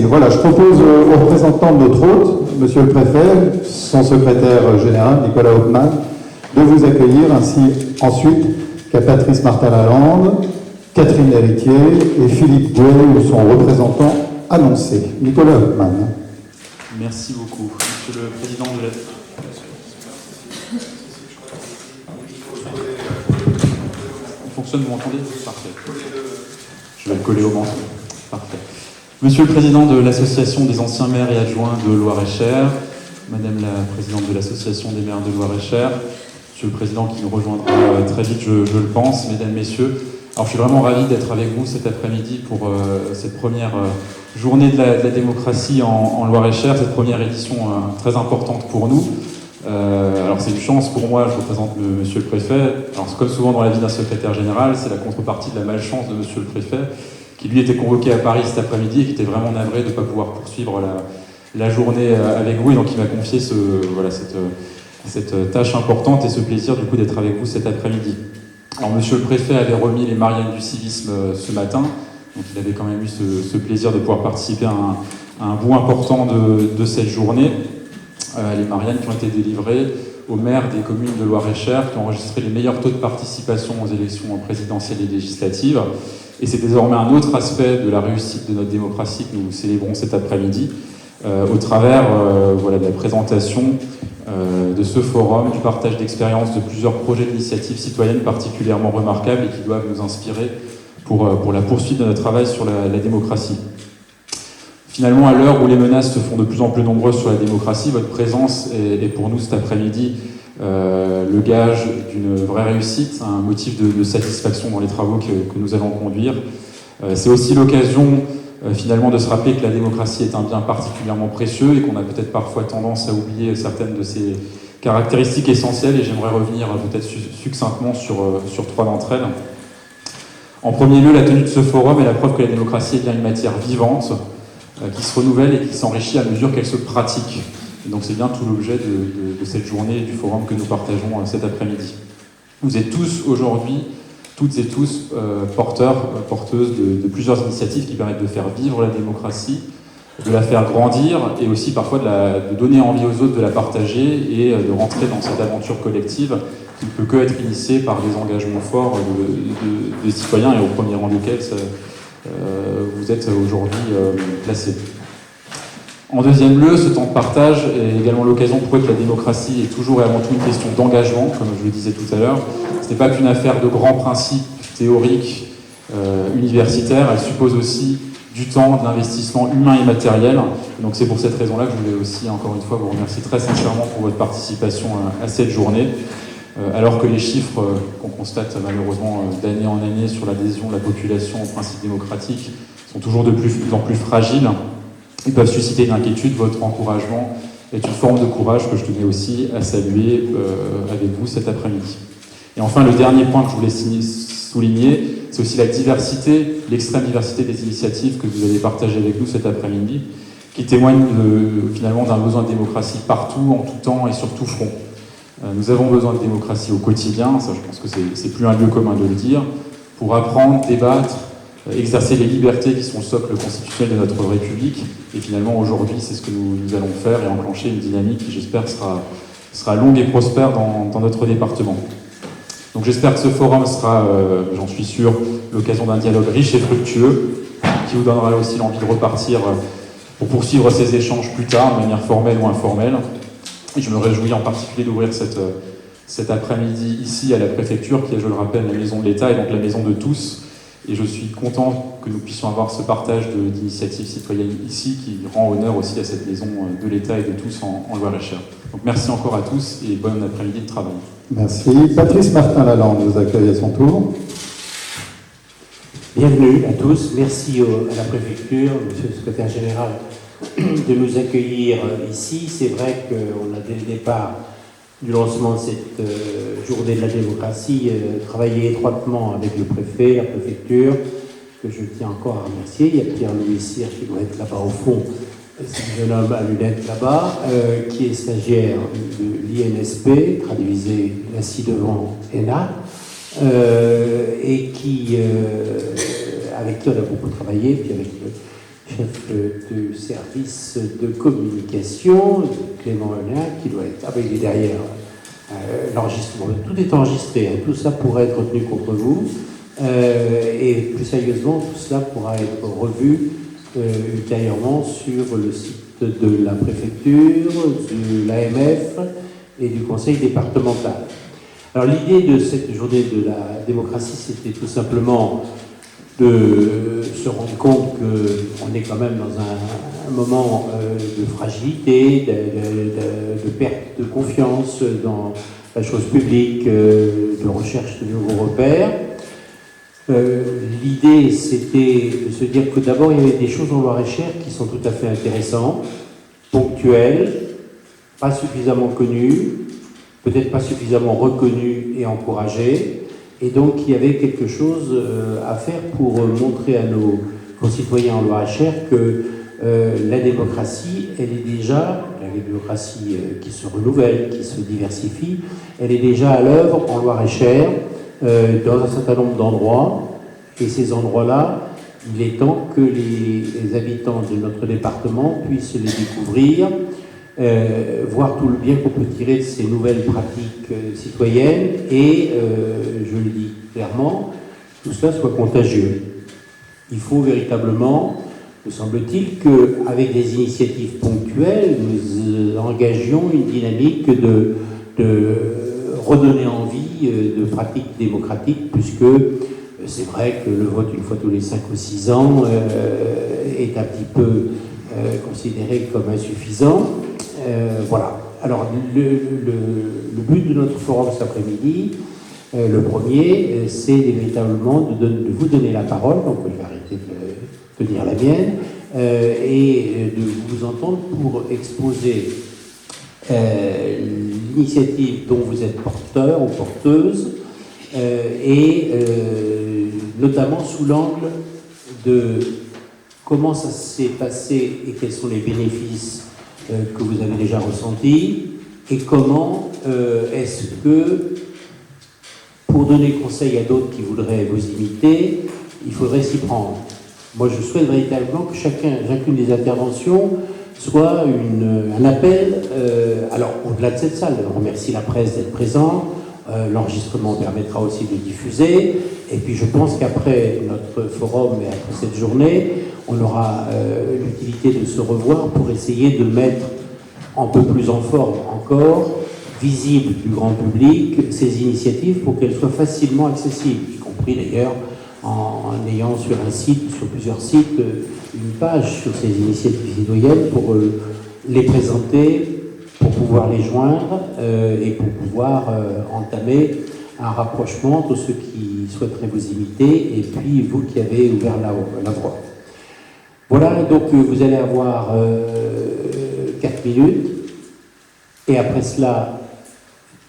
Voilà, je propose aux représentants de notre hôte, Monsieur le Préfet, son secrétaire général, Nicolas Hauptmann, de vous accueillir, ainsi ensuite qu'à Patrice Martin-Lalande, Catherine Héritier et Philippe Gouet, son représentant annoncé. Nicolas Hauptmann. Merci beaucoup, Monsieur le Président de la... Il fonctionne, vous m'entendez? Parfait. Je vais le coller au menton. Parfait. Monsieur le Président de l'Association des anciens maires et adjoints de Loir-et-Cher, Madame la Présidente de l'Association des maires de Loir-et-Cher, Monsieur le Président qui nous rejoindra très vite, je le pense, Mesdames, Messieurs. Alors je suis vraiment ravi d'être avec vous cet après-midi pour cette première journée de la démocratie en Loir-et-Cher, cette première édition très importante pour nous. Alors c'est une chance pour moi, je représente Monsieur le Préfet. Alors comme souvent dans la vie d'un secrétaire général, c'est la contrepartie de la malchance de Monsieur le Préfet, qui lui était convoqué à Paris cet après-midi et qui était vraiment navré de ne pas pouvoir poursuivre la journée avec vous. Et donc il m'a confié cette tâche importante et ce plaisir du coup d'être avec vous cet après-midi. Alors Monsieur le Préfet avait remis les Mariannes du civisme ce matin, donc il avait quand même eu ce plaisir de pouvoir participer à un bout important de cette journée. Les Mariannes qui ont été délivrées aux maires des communes de Loir-et-Cher qui ont enregistré les meilleurs taux de participation aux élections présidentielles et législatives. Et c'est désormais un autre aspect de la réussite de notre démocratie que nous célébrons cet après-midi au travers de la présentation de ce forum, du partage d'expériences de plusieurs projets d'initiatives citoyennes particulièrement remarquables et qui doivent nous inspirer pour la poursuite de notre travail sur la démocratie. Finalement, à l'heure où les menaces se font de plus en plus nombreuses sur la démocratie, votre présence est pour nous cet après-midi le gage d'une vraie réussite, un motif de satisfaction dans les travaux que nous allons conduire. C'est aussi l'occasion finalement de se rappeler que la démocratie est un bien particulièrement précieux et qu'on a peut-être parfois tendance à oublier certaines de ses caractéristiques essentielles, et j'aimerais revenir peut-être succinctement sur trois d'entre elles. En premier lieu, la tenue de ce forum est la preuve que la démocratie est bien une matière vivante, qui se renouvelle et qui s'enrichit à mesure qu'elle se pratique. Et donc c'est bien tout l'objet de cette journée et du forum que nous partageons cet après-midi. Vous êtes tous aujourd'hui, toutes et tous, porteuses de plusieurs initiatives qui permettent de faire vivre la démocratie, de la faire grandir et aussi parfois de donner envie aux autres de la partager et de rentrer dans cette aventure collective qui ne peut que être initiée par des engagements forts des citoyens et au premier rang desquels vous êtes aujourd'hui placés. En deuxième lieu, ce temps de partage est également l'occasion de prouver que la démocratie est toujours et avant tout une question d'engagement, comme je le disais tout à l'heure. Ce n'est pas qu'une affaire de grands principes théoriques, universitaires, elle suppose aussi du temps, de l'investissement humain et matériel. Et donc c'est pour cette raison-là que je voulais aussi, encore une fois, vous remercier très sincèrement pour votre participation à cette journée. Alors que les chiffres qu'on constate malheureusement d'année en année sur l'adhésion de la population aux principes démocratiques sont toujours de plus en plus fragiles, ils peuvent susciter une inquiétude. Votre encouragement est une forme de courage que je tenais aussi à saluer avec vous cet après-midi. Et enfin, le dernier point que je voulais souligner, c'est aussi la diversité, l'extrême diversité des initiatives que vous allez partager avec nous cet après-midi, qui témoignent finalement d'un besoin de démocratie partout, en tout temps et sur tout front. Nous avons besoin de démocratie au quotidien, ça je pense que c'est plus un lieu commun de le dire, pour apprendre, débattre, exercer les libertés qui sont le socle constitutionnel de notre République. Et finalement aujourd'hui c'est ce que nous allons faire et enclencher une dynamique qui j'espère sera longue et prospère dans notre département. Donc j'espère que ce forum sera, j'en suis sûr, l'occasion d'un dialogue riche et fructueux qui vous donnera aussi l'envie de repartir pour poursuivre ces échanges plus tard, de manière formelle ou informelle. Et je me réjouis en particulier d'ouvrir cet après-midi ici à la préfecture, qui est, je le rappelle, la maison de l'État et donc la maison de tous. Et je suis content que nous puissions avoir ce partage d'initiatives citoyennes ici, qui rend honneur aussi à cette maison de l'État et de tous en Loir-et-Cher. Donc merci encore à tous et bon après-midi de travail. Merci. Patrice Martin-Lalande vous accueille à son tour. Bienvenue à tous. Merci à la préfecture, monsieur le secrétaire général, de nous accueillir ici. C'est vrai qu'on a dès le départ du lancement de cette journée de la démocratie travaillé étroitement avec le préfet, la préfecture, que je tiens encore à remercier. Il y a Pierre-Louis Cyr qui doit être là-bas au fond, c'est un jeune homme à lunettes là-bas, qui est stagiaire de l'INSP, traduisé la ci-devant ENA, et avec qui on a beaucoup travaillé, puis avec chef du service de communication, Clément Helin, qui doit être... Ah ben il est derrière l'enregistrement. Tout est enregistré, hein. Tout ça pourrait être retenu contre vous. Et plus sérieusement, tout cela pourra être revu ultérieurement sur le site de la préfecture, de l'AMF et du conseil départemental. Alors l'idée de cette journée de la démocratie, c'était tout simplement de se rendre compte qu'on est quand même dans un moment de fragilité, de perte de confiance dans la chose publique, de recherche de nouveaux repères. L'idée, c'était de se dire que d'abord, il y avait des choses en Loir-et-Cher qui sont tout à fait intéressantes, ponctuelles, pas suffisamment connues, peut-être pas suffisamment reconnues et encouragées. Et donc, il y avait quelque chose à faire pour montrer à nos concitoyens en Loir-et-Cher que la démocratie, elle est déjà, la démocratie qui se renouvelle, qui se diversifie, elle est déjà à l'œuvre en Loir-et-Cher, dans un certain nombre d'endroits. Et ces endroits-là, il est temps que les habitants de notre département puissent les découvrir, voir tout le bien qu'on peut tirer de ces nouvelles pratiques citoyennes et, je le dis clairement, tout cela soit contagieux. Il faut véritablement, me semble-t-il, qu'avec des initiatives ponctuelles, nous engagions une dynamique de redonner envie de pratiques démocratiques, puisque c'est vrai que le vote une fois tous les 5 ou 6 ans est un petit peu considéré comme insuffisant. Voilà. Alors, le but de notre forum cet après-midi, le premier, c'est véritablement de vous donner la parole, donc je vais arrêter de tenir la mienne, et de vous entendre pour exposer l'initiative dont vous êtes porteur ou porteuse, et notamment sous l'angle de comment ça s'est passé et quels sont les bénéfices que vous avez déjà ressentis, et comment est-ce que, pour donner conseil à d'autres qui voudraient vous imiter, il faudrait s'y prendre. Moi, je souhaite véritablement que chacune des interventions soit un appel, alors au-delà de cette salle, on remercie la presse d'être présente, l'enregistrement permettra aussi de diffuser, et puis je pense qu'après notre forum et après cette journée, on aura l'utilité de se revoir pour essayer de mettre un peu plus en forme encore, visible du grand public, ces initiatives pour qu'elles soient facilement accessibles, y compris d'ailleurs en ayant sur un site, sur plusieurs sites, une page sur ces initiatives citoyennes pour les présenter, pour pouvoir les joindre et pour pouvoir entamer un rapprochement entre ceux qui souhaiteraient vous imiter et puis vous qui avez ouvert la voie. Voilà, donc vous allez avoir 4 minutes et après cela,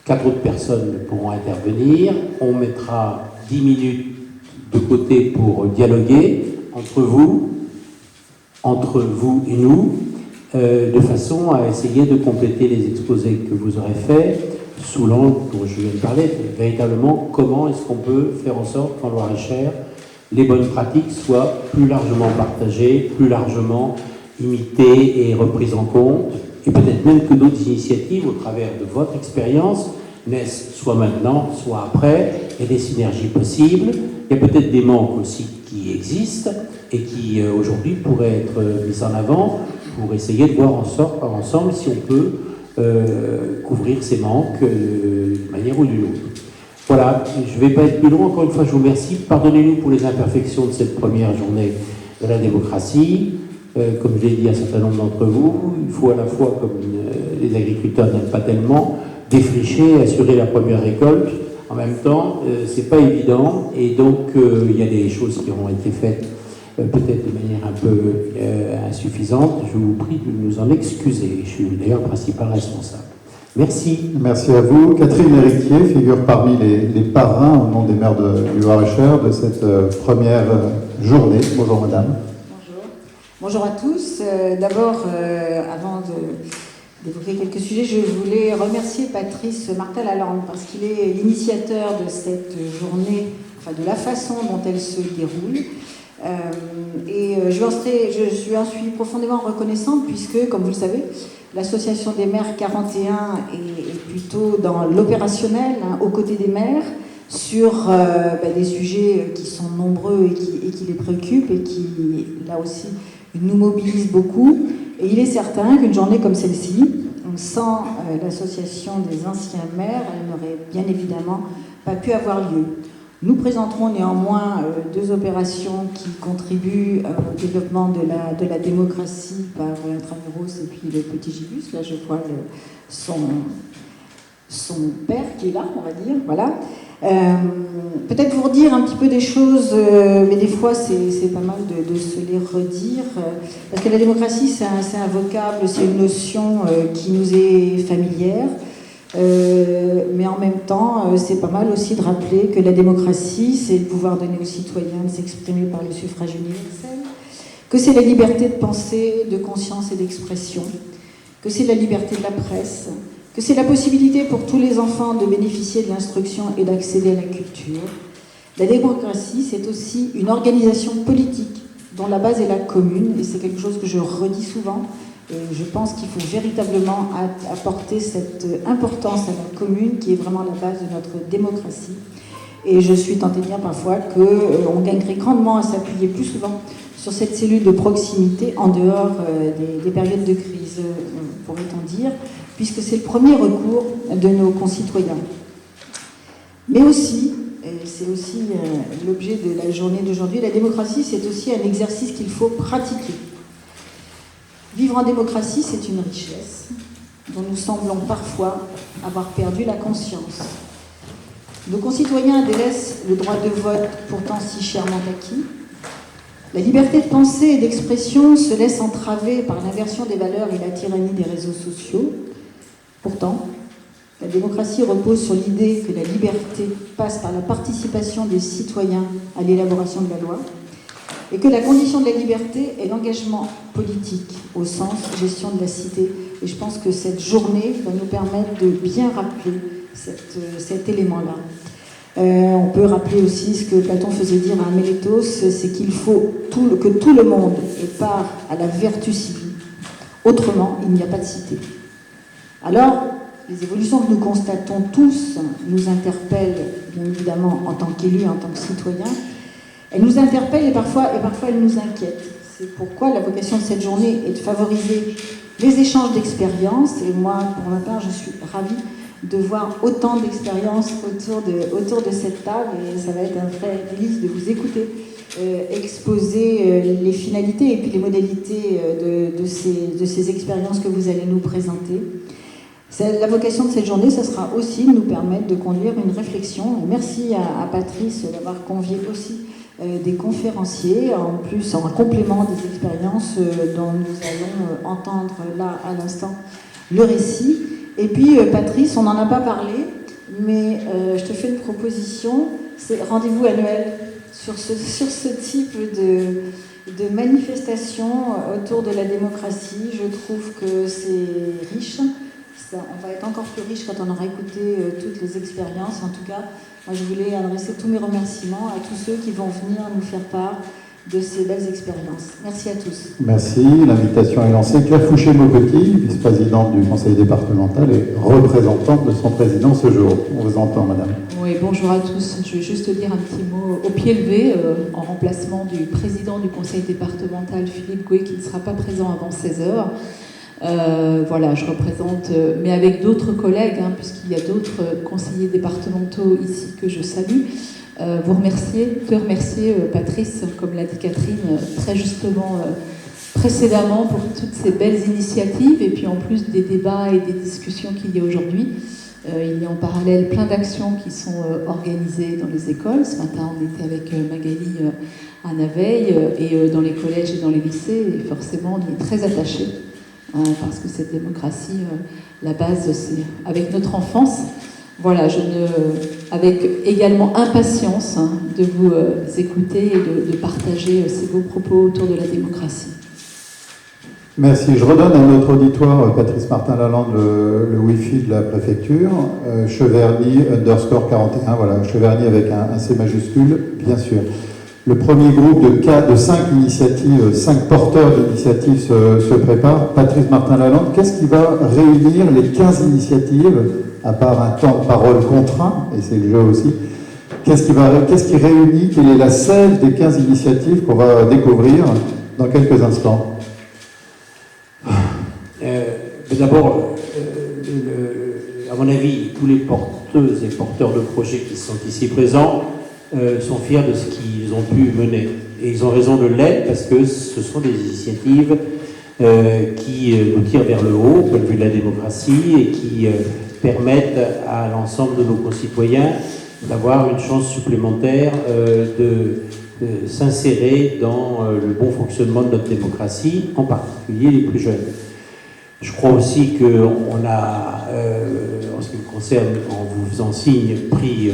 4 autres personnes pourront intervenir. On mettra 10 minutes de côté pour dialoguer entre vous et nous, de façon à essayer de compléter les exposés que vous aurez faits sous l'angle dont je viens de parler, véritablement comment est-ce qu'on peut faire en sorte qu'en Loir-et-Cher, les bonnes pratiques soient plus largement partagées, plus largement imitées et reprises en compte, et peut-être même que d'autres initiatives, au travers de votre expérience, naissent soit maintenant, soit après, et des synergies possibles. Il y a peut-être des manques aussi qui existent et qui aujourd'hui pourraient être mis en avant pour essayer de voir ensemble si on peut couvrir ces manques d'une manière ou d'une autre. Voilà, je ne vais pas être plus long. Encore une fois, je vous remercie. Pardonnez-nous pour les imperfections de cette première journée de la démocratie. Comme je l'ai dit à un certain nombre d'entre vous, il faut à la fois, comme les agriculteurs n'aiment pas tellement, défricher, assurer la première récolte. En même temps, c'est pas évident, et donc il y a des choses qui ont été faites peut-être de manière un peu insuffisante. Je vous prie de nous en excuser. Je suis d'ailleurs le principal responsable. Merci. Merci à vous. Catherine Héritier figure parmi les parrains au nom des maires du Loir-et-Cher de cette première journée. Bonjour madame. Bonjour. Bonjour à tous. D'abord, avant d'évoquer quelques sujets, je voulais remercier Patrice Martin-Lalande parce qu'il est l'initiateur de cette journée, enfin de la façon dont elle se déroule. Je suis profondément reconnaissante puisque, comme vous le savez, l'association des maires 41 est plutôt dans l'opérationnel, aux côtés des maires, sur des sujets qui sont nombreux et qui les préoccupent et qui, là aussi, nous mobilisent beaucoup. Et il est certain qu'une journée comme celle-ci, sans l'association des anciens maires, elle n'aurait bien évidemment pas pu avoir lieu. Nous présenterons néanmoins deux opérations qui contribuent au développement de la démocratie par Intramuros et puis le Petit Gibus. Là, je vois son père qui est là, on va dire. Voilà. Peut-être vous redire un petit peu des choses, mais des fois c'est pas mal de se les redire, parce que la démocratie c'est un vocable, c'est une notion qui nous est familière, mais en même temps c'est pas mal aussi de rappeler que la démocratie c'est le pouvoir donné aux citoyens de s'exprimer par le suffrage universel, que c'est la liberté de pensée, de conscience et d'expression, que c'est la liberté de la presse, que c'est la possibilité pour tous les enfants de bénéficier de l'instruction et d'accéder à la culture. La démocratie, c'est aussi une organisation politique dont la base est la commune, et c'est quelque chose que je redis souvent, et je pense qu'il faut véritablement apporter cette importance à la commune qui est vraiment la base de notre démocratie. Et je suis tentée de dire parfois qu'on gagnerait grandement à s'appuyer plus souvent sur cette cellule de proximité en dehors des périodes de crise, pourrait-on dire, puisque c'est le premier recours de nos concitoyens. Mais aussi, et c'est aussi l'objet de la journée d'aujourd'hui, la démocratie, c'est aussi un exercice qu'il faut pratiquer. Vivre en démocratie, c'est une richesse dont nous semblons parfois avoir perdu la conscience. Nos concitoyens délaissent le droit de vote pourtant si chèrement acquis. La liberté de pensée et d'expression se laisse entraver par l'inversion des valeurs et la tyrannie des réseaux sociaux. Pourtant, la démocratie repose sur l'idée que la liberté passe par la participation des citoyens à l'élaboration de la loi et que la condition de la liberté est l'engagement politique au sens gestion de la cité. Et je pense que cette journée va nous permettre de bien rappeler cet élément-là. On peut rappeler aussi ce que Platon faisait dire à Mélétos, c'est qu'il faut que tout le monde ait part à la vertu civile. Autrement, il n'y a pas de cité. Alors, les évolutions que nous constatons tous nous interpellent, bien évidemment, en tant qu'élus, en tant que citoyens. Elles nous interpellent et parfois elles nous inquiètent. C'est pourquoi la vocation de cette journée est de favoriser les échanges d'expériences. Et moi, pour ma part, je suis ravie de voir autant d'expériences autour de cette table. Et ça va être un vrai délice de vous écouter exposer les finalités et puis les modalités de ces expériences que vous allez nous présenter. La vocation de cette journée, ça sera aussi de nous permettre de conduire une réflexion. Merci à Patrice d'avoir convié aussi des conférenciers, en plus en complément des expériences dont nous allons entendre là à l'instant le récit. Et puis Patrice, on n'en a pas parlé, mais je te fais une proposition, c'est rendez-vous annuel sur ce type de manifestation autour de la démocratie. Je trouve que c'est riche. On va être encore plus riche quand on aura écouté toutes les expériences. En tout cas, moi, je voulais adresser tous mes remerciements à tous ceux qui vont venir nous faire part de ces belles expériences. Merci à tous. Merci. L'invitation est lancée. Claire Fouché-Maupetit, vice-présidente du conseil départemental et représentante de son président ce jour. On vous entend, madame. Oui, bonjour à tous. Je vais juste dire un petit mot au pied levé, en remplacement du président du conseil départemental, Philippe Gouet, qui ne sera pas présent avant 16h. Voilà, je représente, mais avec d'autres collègues, puisqu'il y a d'autres conseillers départementaux ici que je salue, vous remercier, Patrice, comme l'a dit Catherine, très justement précédemment pour toutes ces belles initiatives, et puis en plus des débats et des discussions qu'il y a aujourd'hui. Il y a en parallèle plein d'actions qui sont organisées dans les écoles. Ce matin, on était avec Magali à Naveil, et dans les collèges et dans les lycées, et forcément, on y est très attachés. Parce que cette démocratie, la base, c'est avec notre enfance. Voilà, avec également impatience de vous écouter et de partager ces beaux propos autour de la démocratie. Merci. Je redonne à notre auditoire, Patrice Martin-Lalande, le Wi-Fi de la préfecture, Cheverny _41, voilà, Cheverny avec un C majuscule, bien sûr. Le premier groupe de 5 initiatives, 5 porteurs d'initiatives se prépare. Patrice Martin-Lalande, qu'est-ce qui va réunir les 15 initiatives, à part un temps de parole contraint, et c'est le jeu aussi, qu'est-ce qui réunit, quelle est la sève des 15 initiatives qu'on va découvrir dans quelques instants? D'abord, à mon avis, tous les porteuses et porteurs de projets qui sont ici présents sont fiers de ce qu'ils ont pu mener. Et ils ont raison de l'être parce que ce sont des initiatives qui nous tirent vers le haut, au point de vue de la démocratie, et qui permettent à l'ensemble de nos concitoyens d'avoir une chance supplémentaire de s'insérer dans le bon fonctionnement de notre démocratie, en particulier les plus jeunes. Je crois aussi qu'on a, en ce qui me concerne, en vous faisant signe, pris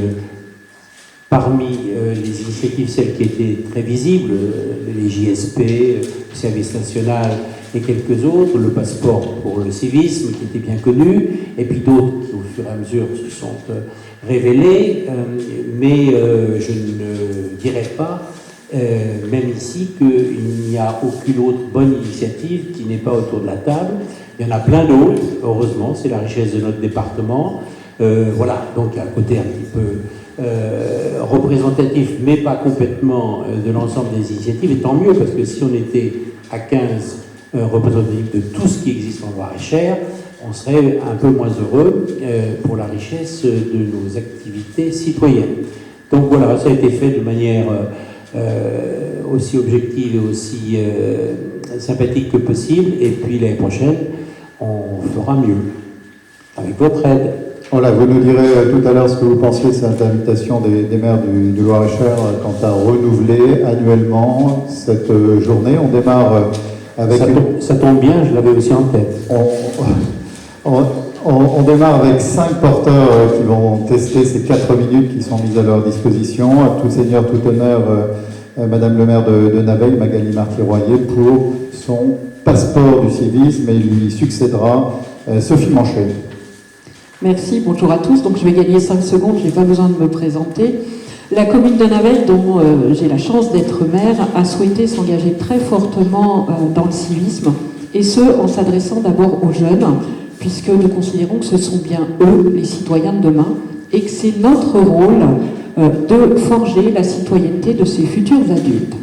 parmi les initiatives, celles qui étaient très visibles, les JSP, le service national et quelques autres, le passeport pour le civisme qui était bien connu, et puis d'autres qui au fur et à mesure se sont révélés, mais je ne dirais pas, même ici, qu'il n'y a aucune autre bonne initiative qui n'est pas autour de la table. Il y en a plein d'autres, heureusement, c'est la richesse de notre département. Voilà, donc un côté un petit peu représentatif, mais pas complètement de l'ensemble des initiatives, et tant mieux, parce que si on était à 15 représentatifs de tout ce qui existe en Loir-et-Cher, on serait un peu moins heureux pour la richesse de nos activités citoyennes. Donc voilà, ça a été fait de manière aussi objective et aussi sympathique que possible, et puis l'année prochaine, on fera mieux, avec votre aide. Voilà, vous nous direz tout à l'heure ce que vous pensiez de cette invitation des maires du Loir-et-Cher quant à renouveler annuellement cette journée. On démarre avec... Ça tombe bien, je l'avais aussi en tête. On démarre avec 5 porteurs qui vont tester ces 4 minutes qui sont mises à leur disposition. À tout seigneur, tout honneur, Madame le maire de Naveil, Magali Marty-Royer, pour son passeport du civisme, et lui succédera Sophie Manchet. Merci, bonjour à tous. Donc je vais gagner 5 secondes, je n'ai pas besoin de me présenter. La commune de Naveil, dont j'ai la chance d'être maire, a souhaité s'engager très fortement dans le civisme, et ce, en s'adressant d'abord aux jeunes, puisque nous considérons que ce sont bien eux, les citoyens de demain, et que c'est notre rôle de forger la citoyenneté de ces futurs adultes.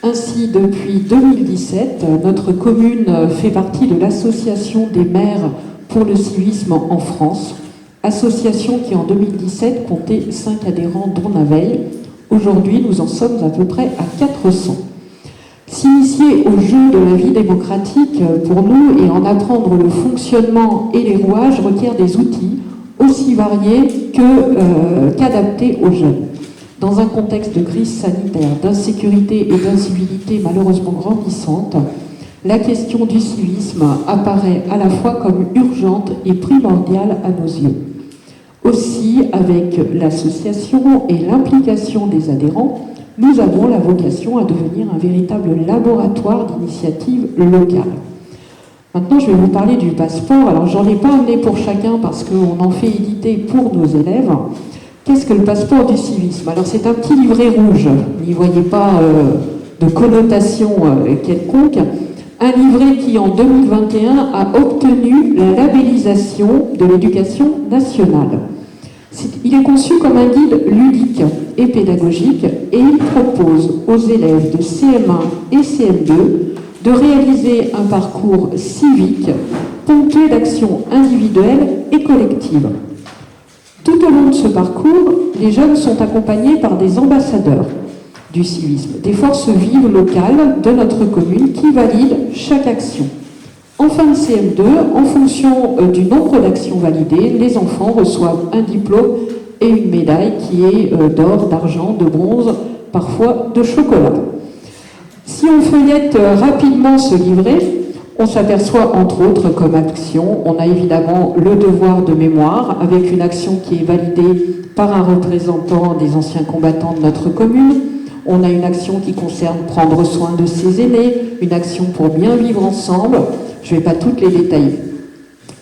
Ainsi, depuis 2017, notre commune fait partie de l'association des maires pour le civisme en France, association qui en 2017 comptait 5 adhérents dont Naveil. Aujourd'hui, nous en sommes à peu près à 400. S'initier au jeu de la vie démocratique pour nous et en apprendre le fonctionnement et les rouages requiert des outils aussi variés qu'adaptés aux jeunes. Dans un contexte de crise sanitaire, d'insécurité et d'incivilité malheureusement grandissante, la question du civisme apparaît à la fois comme urgente et primordiale à nos yeux. Aussi, avec l'association et l'implication des adhérents, nous avons la vocation à devenir un véritable laboratoire d'initiatives locales. Maintenant, je vais vous parler du passeport. Alors, j'en ai pas amené pour chacun parce qu'on en fait éditer pour nos élèves. Qu'est-ce que le passeport du civisme? Alors, c'est un petit livret rouge. N'y voyez pas de connotation quelconque. Un livret qui, en 2021, a obtenu la labellisation de l'éducation nationale. Il est conçu comme un guide ludique et pédagogique, et il propose aux élèves de CM1 et CM2 de réaliser un parcours civique ponctué d'actions individuelles et collectives. Tout au long de ce parcours, les jeunes sont accompagnés par des ambassadeurs du civisme, des forces vives locales de notre commune qui valident chaque action. En fin de CM2, en fonction du nombre d'actions validées, les enfants reçoivent un diplôme et une médaille qui est d'or, d'argent, de bronze, parfois de chocolat. Si on feuillette rapidement ce livret, on s'aperçoit entre autres comme action, on a évidemment le devoir de mémoire avec une action qui est validée par un représentant des anciens combattants de notre commune. On a une action qui concerne prendre soin de ses aînés, une action pour bien vivre ensemble. Je ne vais pas toutes les détailler.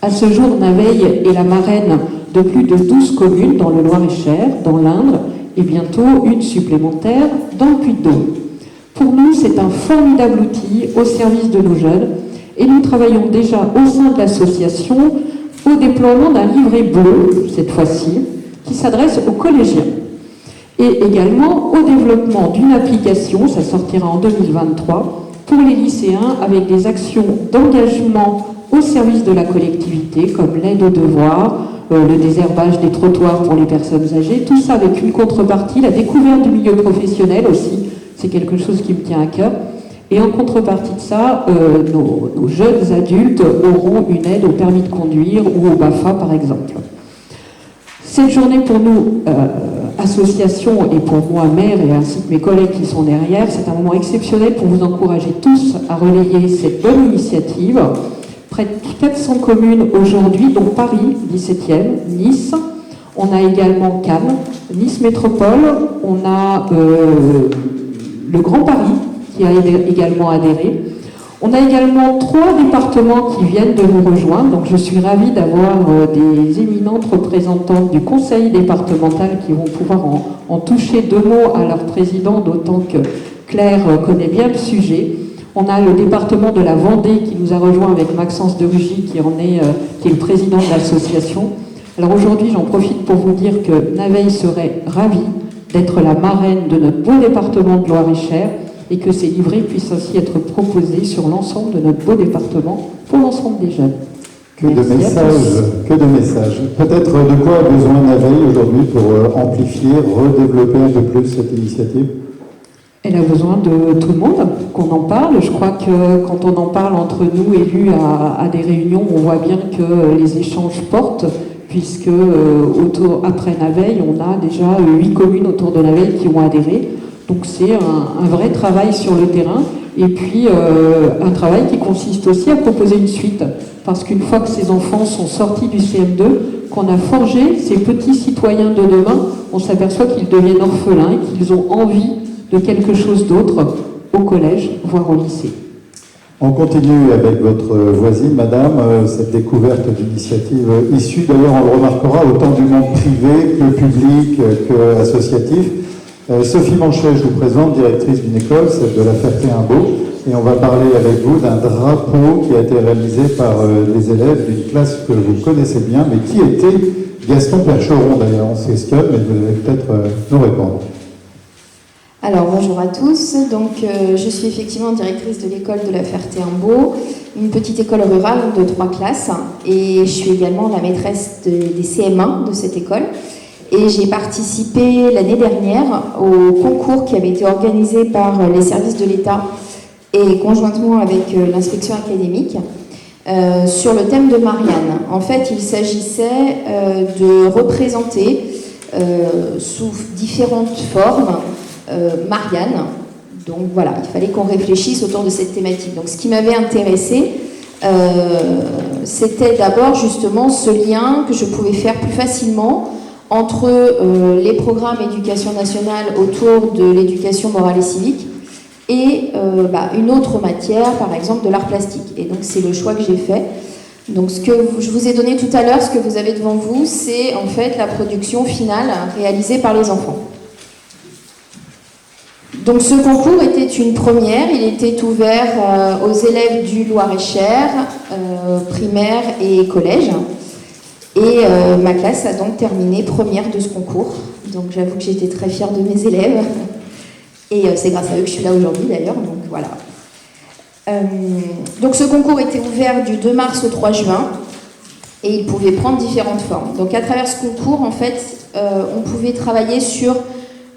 À ce jour, Naveil est la marraine de plus de 12 communes dans le Loir-et-Cher, dans l'Indre, et bientôt une supplémentaire dans le Puy-de-Dôme. Pour nous, c'est un formidable outil au service de nos jeunes et nous travaillons déjà au sein de l'association au déploiement d'un livret bleu, cette fois-ci, qui s'adresse aux collégiens. Et également au développement d'une application, ça sortira en 2023, pour les lycéens avec des actions d'engagement au service de la collectivité, comme l'aide aux devoirs, le désherbage des trottoirs pour les personnes âgées, tout ça avec une contrepartie, la découverte du milieu professionnel aussi, c'est quelque chose qui me tient à cœur. Et en contrepartie de ça, nos jeunes adultes auront une aide au permis de conduire ou au BAFA par exemple. Cette journée pour nous, association et pour moi, maire et ainsi que mes collègues qui sont derrière, c'est un moment exceptionnel pour vous encourager tous à relayer cette bonne initiative. Près de 400 communes aujourd'hui, dont Paris, 17e, Nice. On a également Cannes, Nice Métropole. On a le Grand Paris qui a également adhéré. On a également 3 départements qui viennent de nous rejoindre. Donc je suis ravie d'avoir des éminentes représentantes du conseil départemental qui vont pouvoir en toucher 2 mots à leur président, d'autant que Claire connaît bien le sujet. On a le département de la Vendée qui nous a rejoint avec Maxence de Rugy qui est le président de l'association. Alors aujourd'hui, j'en profite pour vous dire que Naveil serait ravie d'être la marraine de notre beau département de Loir-et-Cher et que ces livrets puissent aussi être proposés sur l'ensemble de notre beau département pour l'ensemble des jeunes. Que de messages. Peut-être de quoi a besoin Naveil aujourd'hui pour amplifier, redévelopper un peu plus cette initiative ? Elle a besoin de tout le monde, qu'on en parle. Je crois que quand on en parle entre nous, élus, à des réunions, on voit bien que les échanges portent, puisque après Naveil, on a déjà 8 communes autour de Naveil qui ont adhéré. Donc c'est un vrai travail sur le terrain, et puis un travail qui consiste aussi à proposer une suite. Parce qu'une fois que ces enfants sont sortis du CM2, qu'on a forgé ces petits citoyens de demain, on s'aperçoit qu'ils deviennent orphelins et qu'ils ont envie de quelque chose d'autre au collège, voire au lycée. On continue avec votre voisine, madame, cette découverte d'initiatives issues, d'ailleurs on le remarquera, autant du monde privé que public que associatif. Sophie Manchet, je vous présente, directrice d'une école, celle de la Ferté-Imbaud, et on va parler avec vous d'un drapeau qui a été réalisé par les élèves d'une classe que vous connaissez bien, mais qui était Gaston Percheron d'ailleurs, on se questionne, mais vous allez peut-être nous répondre. Alors bonjour à tous, donc je suis effectivement directrice de l'école de la Ferté-Imbaud, une petite école rurale de 3 classes, et je suis également la maîtresse des CM1 de cette école. Et j'ai participé l'année dernière au concours qui avait été organisé par les services de l'État et conjointement avec l'inspection académique sur le thème de Marianne. En fait, il s'agissait de représenter sous différentes formes Marianne. Donc voilà, il fallait qu'on réfléchisse autour de cette thématique. Donc ce qui m'avait intéressée, c'était d'abord justement ce lien que je pouvais faire plus facilement entre les programmes éducation nationale autour de l'éducation morale et civique et une autre matière, par exemple de l'art plastique. Et donc c'est le choix que j'ai fait. Donc ce que je vous ai donné tout à l'heure, ce que vous avez devant vous, c'est en fait la production finale réalisée par les enfants. Donc ce concours était une première, il était ouvert aux élèves du Loir-et-Cher, primaire et collège. Et ma classe a donc terminé première de ce concours. Donc j'avoue que j'étais très fière de mes élèves. Et c'est grâce à eux que je suis là aujourd'hui d'ailleurs. Donc voilà. Donc ce concours était ouvert du 2 mars au 3 juin. Et il pouvait prendre différentes formes. Donc à travers ce concours, en fait, on pouvait travailler sur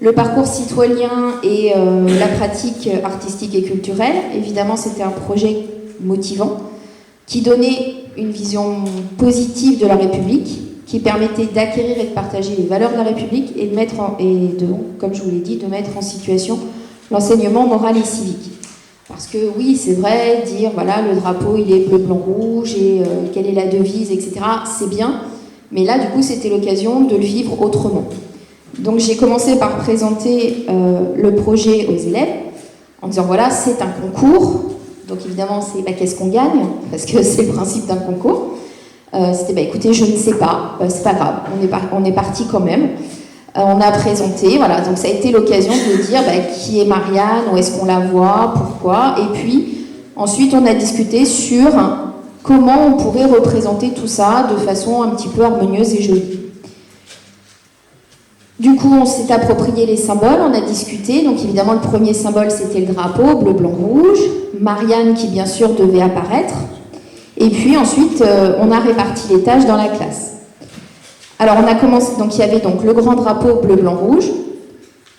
le parcours citoyen et la pratique artistique et culturelle. Évidemment, c'était un projet motivant qui donnait une vision positive de la République, qui permettait d'acquérir et de partager les valeurs de la République et comme je vous l'ai dit, de mettre en situation l'enseignement moral et civique. Parce que oui, c'est vrai, dire voilà, le drapeau il est bleu, blanc, rouge et quelle est la devise, etc., c'est bien, mais là du coup c'était l'occasion de le vivre autrement. Donc j'ai commencé par présenter le projet aux élèves en disant voilà, c'est un concours. Donc évidemment, c'est qu'est-ce qu'on gagne, parce que c'est le principe d'un concours. C'était écoutez, je ne sais pas, c'est pas grave, on est parti quand même. On a présenté, voilà, donc ça a été l'occasion de dire qui est Marianne, où est-ce qu'on la voit, pourquoi, et puis ensuite on a discuté sur comment on pourrait représenter tout ça de façon un petit peu harmonieuse et jolie. Du coup, on s'est approprié les symboles, on a discuté. Donc évidemment, le premier symbole, c'était le drapeau, bleu, blanc, rouge. Marianne qui, bien sûr, devait apparaître. Et puis ensuite, on a réparti les tâches dans la classe. Alors, on a commencé... Donc, il y avait donc le grand drapeau bleu, blanc, rouge.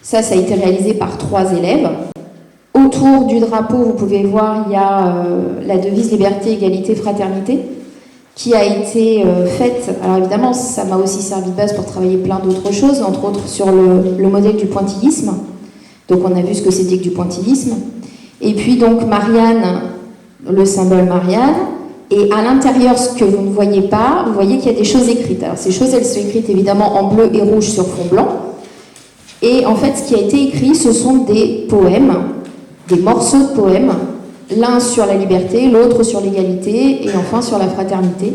Ça a été réalisé par 3 élèves. Autour du drapeau, vous pouvez voir, il y a la devise liberté, égalité, fraternité, qui a été faite. Alors évidemment, ça m'a aussi servi de base pour travailler plein d'autres choses, entre autres sur le modèle du pointillisme. Donc on a vu ce que c'était que du pointillisme. Et puis donc Marianne, le symbole Marianne, et à l'intérieur, ce que vous ne voyez pas, vous voyez qu'il y a des choses écrites. Alors ces choses, elles sont écrites évidemment en bleu et rouge sur fond blanc. Et en fait, ce qui a été écrit, ce sont des poèmes, des morceaux de poèmes, l'un sur la liberté, l'autre sur l'égalité, et enfin sur la fraternité,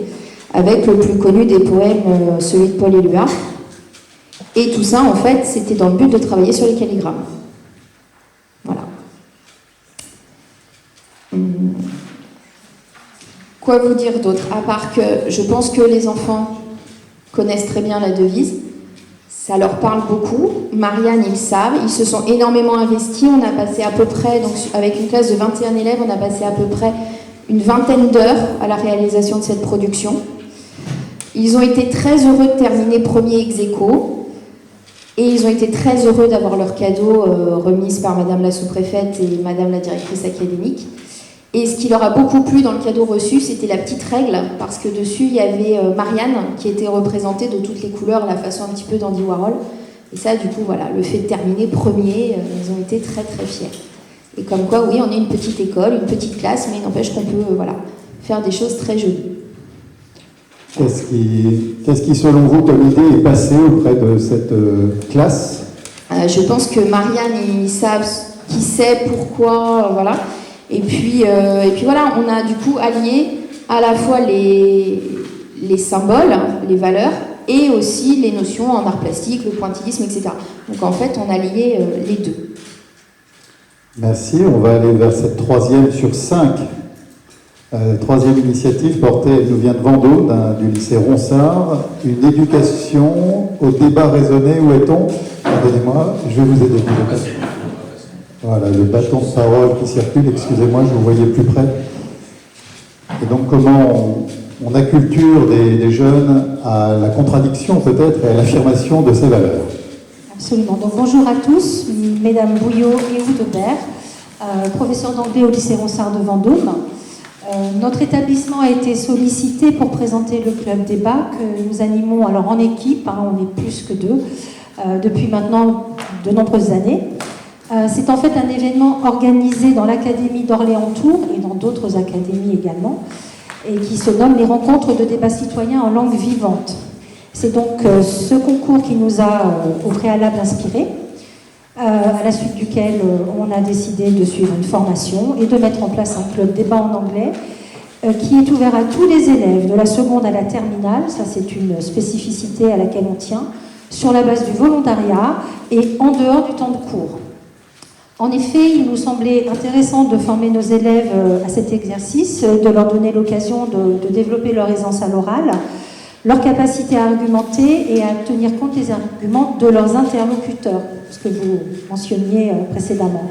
avec le plus connu des poèmes, celui de Paul Éluard. Et tout ça, en fait, c'était dans le but de travailler sur les calligrammes. Voilà. Quoi vous dire d'autre? À part que je pense que les enfants connaissent très bien la devise. Ça leur parle beaucoup. Marianne, ils savent. Ils se sont énormément investis. On a passé à peu près, donc avec une classe de 21 élèves, on a passé à peu près une vingtaine d'heures à la réalisation de cette production. Ils ont été très heureux de terminer premier ex-aequo. Et ils ont été très heureux d'avoir leur cadeau remis par Madame la sous-préfète et Madame la directrice académique. Et ce qui leur a beaucoup plu dans le cadeau reçu, c'était la petite règle, parce que dessus, il y avait Marianne, qui était représentée de toutes les couleurs, à la façon un petit peu d'Andy Warhol. Et ça, du coup, voilà, le fait de terminer premier, ils ont été très, très fiers. Et comme quoi, oui, on est une petite école, une petite classe, mais il n'empêche qu'on peut, voilà, faire des choses très jolies. Qu'est-ce qui, selon vous, comme idée, est passé auprès de cette classe? Je pense que Marianne, qui sait pourquoi, voilà. Et puis voilà, on a du coup allié à la fois les symboles, les valeurs, et aussi les notions en art plastique, le pointillisme, etc. Donc en fait, on a lié les deux. Merci, on va aller vers cette 3e sur 5. 3e initiative portée, elle nous vient de Vendôme, du lycée Ronsard, une éducation au débat raisonné. Où est-on? Pardonnez-moi, je vais vous aider. Voilà, le bâton de parole qui circule, excusez-moi, je vous voyais plus près. Et donc comment on acculture des jeunes à la contradiction peut-être et à l'affirmation de ces valeurs. Absolument. Donc bonjour à tous, mesdames Bouillot et Oudebert, professeur d'anglais au lycée Ronsard de Vendôme. Notre établissement a été sollicité pour présenter le club débat que nous animons alors en équipe, on est plus que 2, depuis maintenant de nombreuses années. C'est en fait un événement organisé dans l'Académie d'Orléans-Tours et dans d'autres académies également, et qui se nomme les rencontres de débats citoyens en langue vivante. C'est donc ce concours qui nous a au préalable inspiré, à la suite duquel on a décidé de suivre une formation et de mettre en place un club débat en anglais qui est ouvert à tous les élèves, de la seconde à la terminale, ça c'est une spécificité à laquelle on tient, sur la base du volontariat et en dehors du temps de cours. En effet, il nous semblait intéressant de former nos élèves à cet exercice, de leur donner l'occasion de développer leur aisance à l'oral, leur capacité à argumenter et à tenir compte des arguments de leurs interlocuteurs, ce que vous mentionniez précédemment.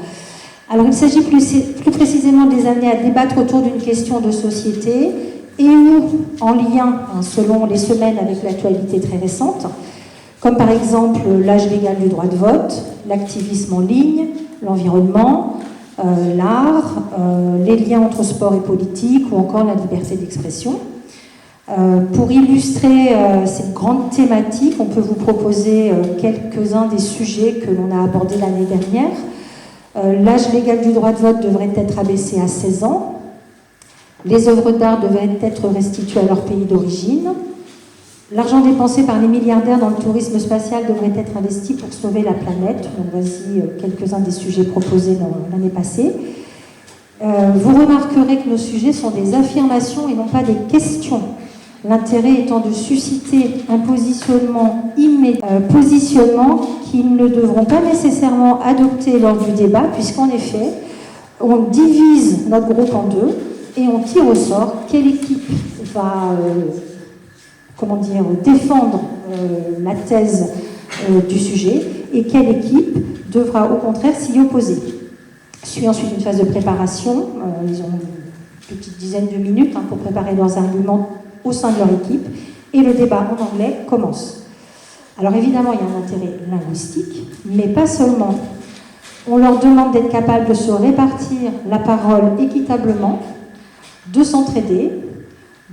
Alors, il s'agit plus précisément de les amener à débattre autour d'une question de société et ou en lien, selon les semaines, avec l'actualité très récente, comme par exemple l'âge légal du droit de vote, l'activisme en ligne, l'environnement, l'art, les liens entre sport et politique ou encore la liberté d'expression. Pour illustrer cette grande thématique, on peut vous proposer quelques-uns des sujets que l'on a abordés l'année dernière. L'âge légal du droit de vote devrait être abaissé à 16 ans. Les œuvres d'art devraient être restituées à leur pays d'origine. L'argent dépensé par les milliardaires dans le tourisme spatial devrait être investi pour sauver la planète. Donc voici quelques-uns des sujets proposés l'année passée. Vous remarquerez que nos sujets sont des affirmations et non pas des questions. L'intérêt étant de susciter un positionnement immédiat, positionnement qu'ils ne devront pas nécessairement adopter lors du débat, puisqu'en effet, on divise notre groupe en deux et on tire au sort quelle équipe va défendre la thèse du sujet et quelle équipe devra au contraire s'y opposer. Suit ensuite une phase de préparation. Ils ont une petite dizaine de minutes pour préparer leurs arguments au sein de leur équipe et le débat en anglais commence. Alors évidemment, il y a un intérêt linguistique, mais pas seulement. On leur demande d'être capables de se répartir la parole équitablement, de s'entraider,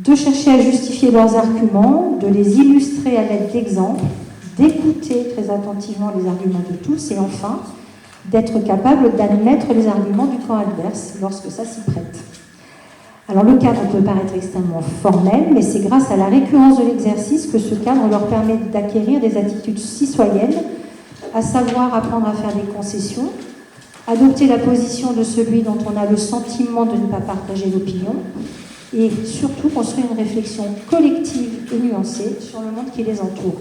de chercher à justifier leurs arguments, de les illustrer à l'aide d'exemples, d'écouter très attentivement les arguments de tous et enfin d'être capable d'admettre les arguments du camp adverse lorsque ça s'y prête. Alors le cadre peut paraître extrêmement formel, mais c'est grâce à la récurrence de l'exercice que ce cadre leur permet d'acquérir des attitudes citoyennes, à savoir apprendre à faire des concessions, adopter la position de celui dont on a le sentiment de ne pas partager l'opinion, et surtout construire une réflexion collective et nuancée sur le monde qui les entoure.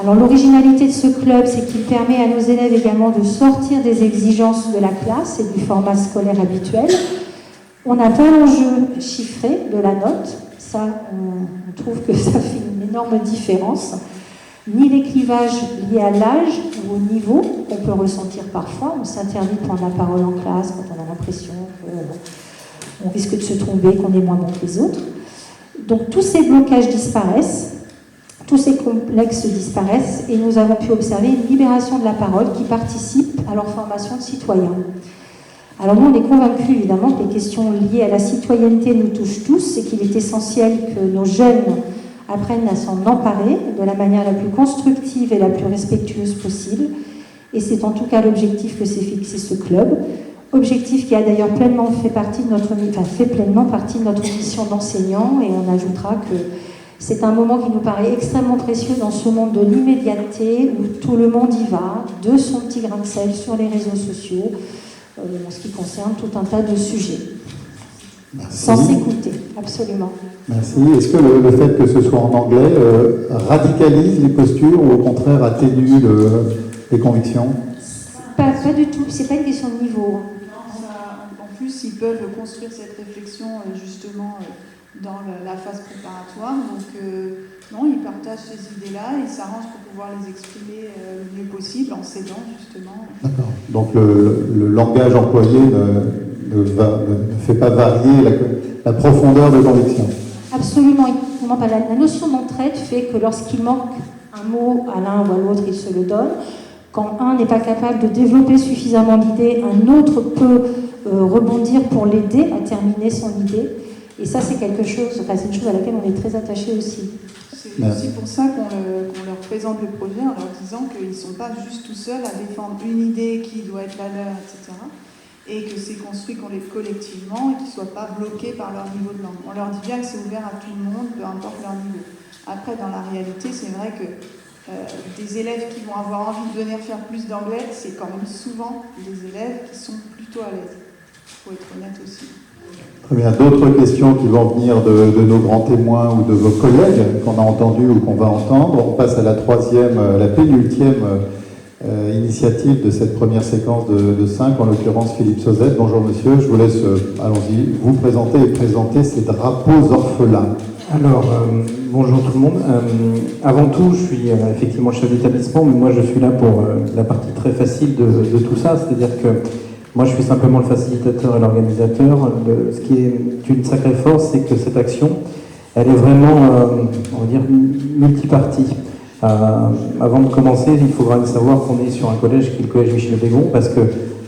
Alors l'originalité de ce club, c'est qu'il permet à nos élèves également de sortir des exigences de la classe et du format scolaire habituel. On n'a pas l'enjeu chiffré de la note, ça on trouve que ça fait une énorme différence, ni les clivages liés à l'âge ou au niveau qu'on peut ressentir parfois. On s'interdit de prendre la parole en classe quand on a l'impression qu'on risque de se tromper, qu'on est moins bon que les autres. Donc tous ces blocages disparaissent, tous ces complexes disparaissent et nous avons pu observer une libération de la parole qui participe à leur formation de citoyens. Alors nous, on est convaincus évidemment que les questions liées à la citoyenneté nous touchent tous et qu'il est essentiel que nos jeunes apprennent à s'en emparer de la manière la plus constructive et la plus respectueuse possible. Et c'est en tout cas l'objectif que s'est fixé ce club, objectif qui a d'ailleurs pleinement fait pleinement partie de notre mission d'enseignant, et on ajoutera que c'est un moment qui nous paraît extrêmement précieux dans ce monde de l'immédiateté où tout le monde y va, de son petit grain de sel sur les réseaux sociaux, en ce qui concerne tout un tas de sujets. Merci. Sans s'écouter, absolument. Merci. Est-ce que le fait que ce soit en anglais radicalise les postures ou au contraire atténue les convictions? Pas du tout, c'est pas une question de niveau. En plus, ils peuvent construire cette réflexion justement dans la phase préparatoire. Donc, non, ils partagent ces idées-là, ils s'arrangent pour pouvoir les exprimer le mieux possible en s'aidant justement. D'accord. Donc, le langage employé ne fait pas varier la profondeur de conviction. Absolument. La notion d'entraide fait que lorsqu'il manque un mot à l'un ou à l'autre, il se le donne. Quand un n'est pas capable de développer suffisamment l'idée, un autre peut rebondir pour l'aider à terminer son idée. Et ça, c'est quelque chose, c'est une chose à laquelle on est très attaché aussi. C'est aussi pour ça qu'on leur présente le projet en leur disant qu'ils ne sont pas juste tout seuls à défendre une idée qui doit être la leur, etc. Et que c'est construit collectivement et qu'ils ne soient pas bloqués par leur niveau de langue. On leur dit bien que c'est ouvert à tout le monde, peu importe leur niveau. Après, dans la réalité, c'est vrai que des élèves qui vont avoir envie de venir faire plus d'anglais, c'est quand même souvent des élèves qui sont plutôt à l'aise. Il faut être honnête aussi. Très bien. D'autres questions qui vont venir de nos grands témoins ou de vos collègues qu'on a entendus ou qu'on va entendre. On passe à la pénultième initiative de cette première séquence de 5, en l'occurrence Philippe Sauzette. Bonjour monsieur, je vous laisse, allons-y, vous présenter et présenter ces drapeaux orphelins. Alors, bonjour tout le monde. Avant tout, je suis effectivement chef d'établissement, mais moi je suis là pour la partie très facile de tout ça, c'est-à-dire que moi je suis simplement le facilitateur et l'organisateur. Ce qui est une sacrée force, c'est que cette action, elle est vraiment, on va dire, multipartie. Avant de commencer, il faudra savoir qu'on est sur un collège qui est le collège Michel Bégon, parce que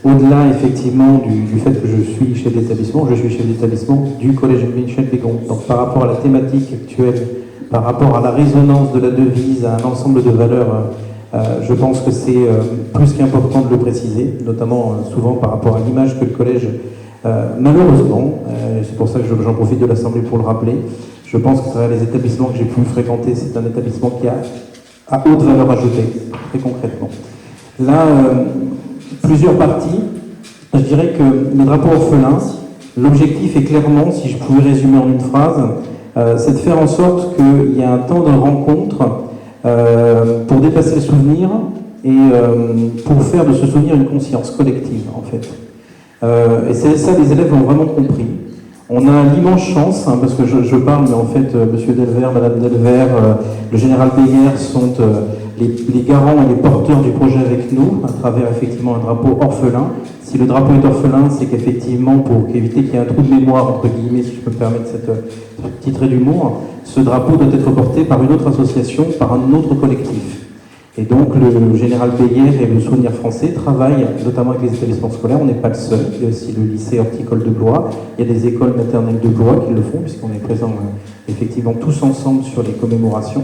au-delà effectivement du fait que je suis chef d'établissement, je suis chef d'établissement du collège Michel Bégon. Donc par rapport à la thématique actuelle, par rapport à la résonance de la devise, à un ensemble de valeurs, je pense que c'est plus qu'important de le préciser, notamment souvent par rapport à l'image que le collège, malheureusement, c'est pour ça que j'en profite de l'Assemblée pour le rappeler, je pense que les établissements que j'ai pu fréquenter, c'est un établissement qui a à haute valeur ajoutée, très concrètement. Là, plusieurs parties. Je dirais que les drapeaux orphelins, l'objectif est clairement, si je pouvais résumer en une phrase, c'est de faire en sorte qu'il y ait un temps de rencontre pour dépasser le souvenir et pour faire de ce souvenir une conscience collective, en fait. Et c'est ça, les élèves l'ont vraiment compris. On a l'immense chance, hein, parce que je parle, mais en fait, Monsieur Delvert, Madame Delvert, le général Beyer sont les garants et les porteurs du projet avec nous, à travers effectivement un drapeau orphelin. Si le drapeau est orphelin, c'est qu'effectivement, pour éviter qu'il y ait un trou de mémoire, entre guillemets, si je peux me permettre cette petite trait d'humour, ce drapeau doit être porté par une autre association, par un autre collectif. Et donc le général Beyer et le Souvenir français travaillent notamment avec les établissements scolaires. On n'est pas le seul, il y a aussi le lycée horticole de Blois, il y a des écoles maternelles de Blois qui le font, puisqu'on est présents effectivement tous ensemble sur les commémorations.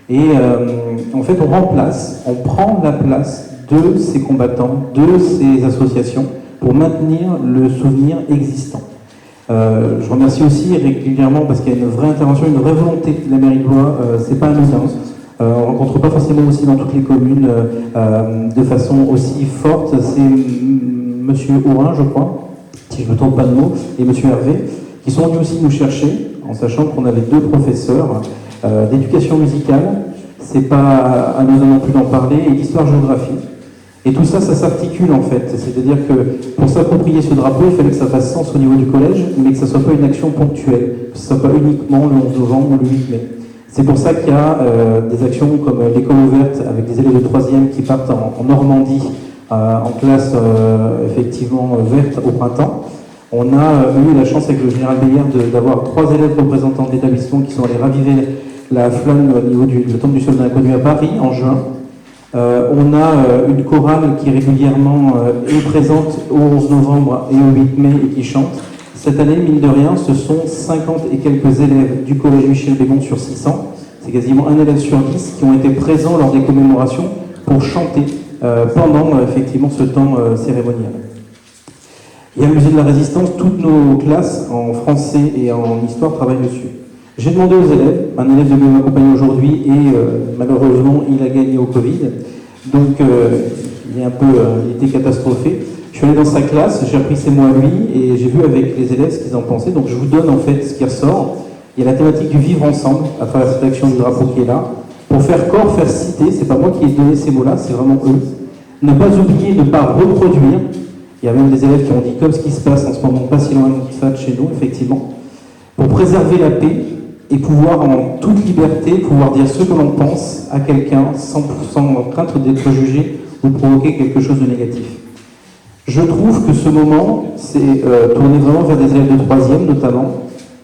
Et en fait on prend la place de ces combattants, de ces associations, pour maintenir le souvenir existant. Je remercie aussi régulièrement, parce qu'il y a une vraie intervention, une vraie volonté de la mairie de Blois, c'est pas anodin. On ne rencontre pas forcément aussi dans toutes les communes de façon aussi forte. C'est Monsieur Aurin, je crois, si je ne me trompe pas de mot, et Monsieur Hervé, qui sont venus aussi nous chercher, en sachant qu'on avait 2 professeurs d'éducation musicale, c'est pas anodin non plus d'en parler, et d'histoire-géographie. Et tout ça, ça s'articule en fait. C'est-à-dire que pour s'approprier ce drapeau, il fallait que ça fasse sens au niveau du collège, mais que ça ne soit pas une action ponctuelle, que ce ne soit pas uniquement le 11 novembre ou le 8 mai. C'est pour ça qu'il y a des actions comme l'école ouverte avec des élèves de 3e qui partent en Normandie en classe effectivement verte au printemps. On a eu la chance avec le général Beyer d'avoir 3 élèves représentants de l'établissement qui sont allés raviver la flamme au niveau du temple du sol de l'inconnu à Paris en juin. On a une chorale qui régulièrement est présente au 11 novembre et au 8 mai et qui chante. Cette année, mine de rien, ce sont 50 et quelques élèves du collège Michel Bémont sur 600, c'est quasiment un élève sur 10 qui ont été présents lors des commémorations pour chanter pendant effectivement ce temps cérémonial. Il y a le musée de la Résistance, toutes nos classes en français et en histoire travaillent dessus. J'ai demandé aux élèves, un élève devait m'accompagner aujourd'hui et malheureusement il a gagné au Covid, donc il était catastrophé. Je suis allé dans sa classe, j'ai repris ses mots à lui et j'ai vu avec les élèves ce qu'ils en pensaient. Donc je vous donne en fait ce qui ressort. Il y a la thématique du vivre ensemble à travers cette action du drapeau qui est là. Pour faire corps, faire citer, c'est pas moi qui ai donné ces mots-là, c'est vraiment eux. Ne pas oublier, ne pas reproduire. Il y a même des élèves qui ont dit comme ce qui se passe en ce moment, pas si loin de ça de chez nous, effectivement. Pour préserver la paix et pouvoir en toute liberté, pouvoir dire ce que l'on pense à quelqu'un sans crainte d'être jugé ou de provoquer quelque chose de négatif. Je trouve que ce moment, c'est tourné vraiment vers des élèves de 3e notamment.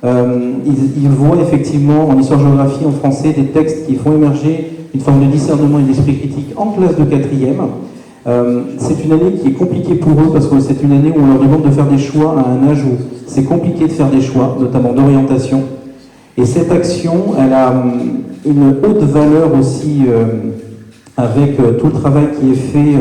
Ils voient effectivement en histoire-géographie, en français, des textes qui font émerger une forme de discernement et d'esprit critique en classe de 4e. C'est une année qui est compliquée pour eux parce que c'est une année où on leur demande de faire des choix à un âge où c'est compliqué de faire des choix, notamment d'orientation. Et cette action, elle a une haute valeur aussi avec tout le travail qui est fait.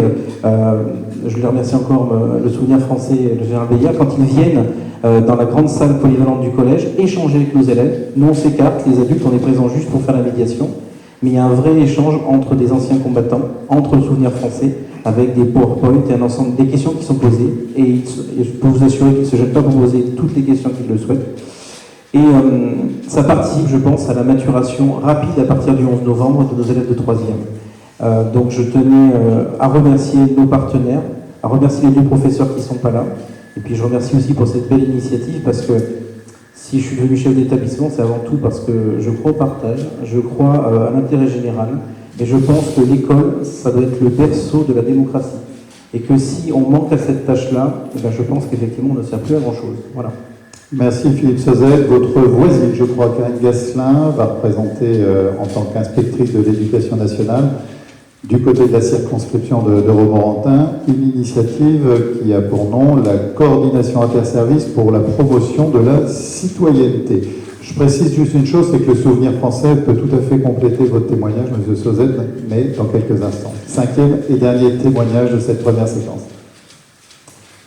Je les remercie encore, le Souvenir français et le général Beyer, quand ils viennent dans la grande salle polyvalente du collège, échanger avec nos élèves. Nous, on s'écarte, les adultes, on est présents juste pour faire la médiation, mais il y a un vrai échange entre des anciens combattants, entre le Souvenir français, avec des PowerPoint et un ensemble des questions qui sont posées, et je peux vous assurer qu'ils ne se jettent pas pour poser toutes les questions qu'ils le souhaitent. Et ça participe, je pense, à la maturation rapide à partir du 11 novembre de nos élèves de 3e. Donc je tenais à remercier nos partenaires, à remercier les 2 professeurs qui ne sont pas là, et puis je remercie aussi pour cette belle initiative, parce que si je suis devenu chef d'établissement, c'est avant tout parce que je crois au partage, je crois à l'intérêt général, et je pense que l'école, ça doit être le berceau de la démocratie. Et que si on manque à cette tâche-là, eh bien je pense qu'effectivement on ne sert plus à grand-chose. Voilà. Merci Philippe Sauzet. Votre voisine, je crois, Karine Gasselin, va représenter en tant qu'inspectrice de l'éducation nationale, du côté de la circonscription de Romorantin, une initiative qui a pour nom la coordination interservice pour la promotion de la citoyenneté. Je précise juste une chose, c'est que le Souvenir français peut tout à fait compléter votre témoignage, M. Sauzet, mais dans quelques instants. 5e et dernier témoignage de cette première séquence.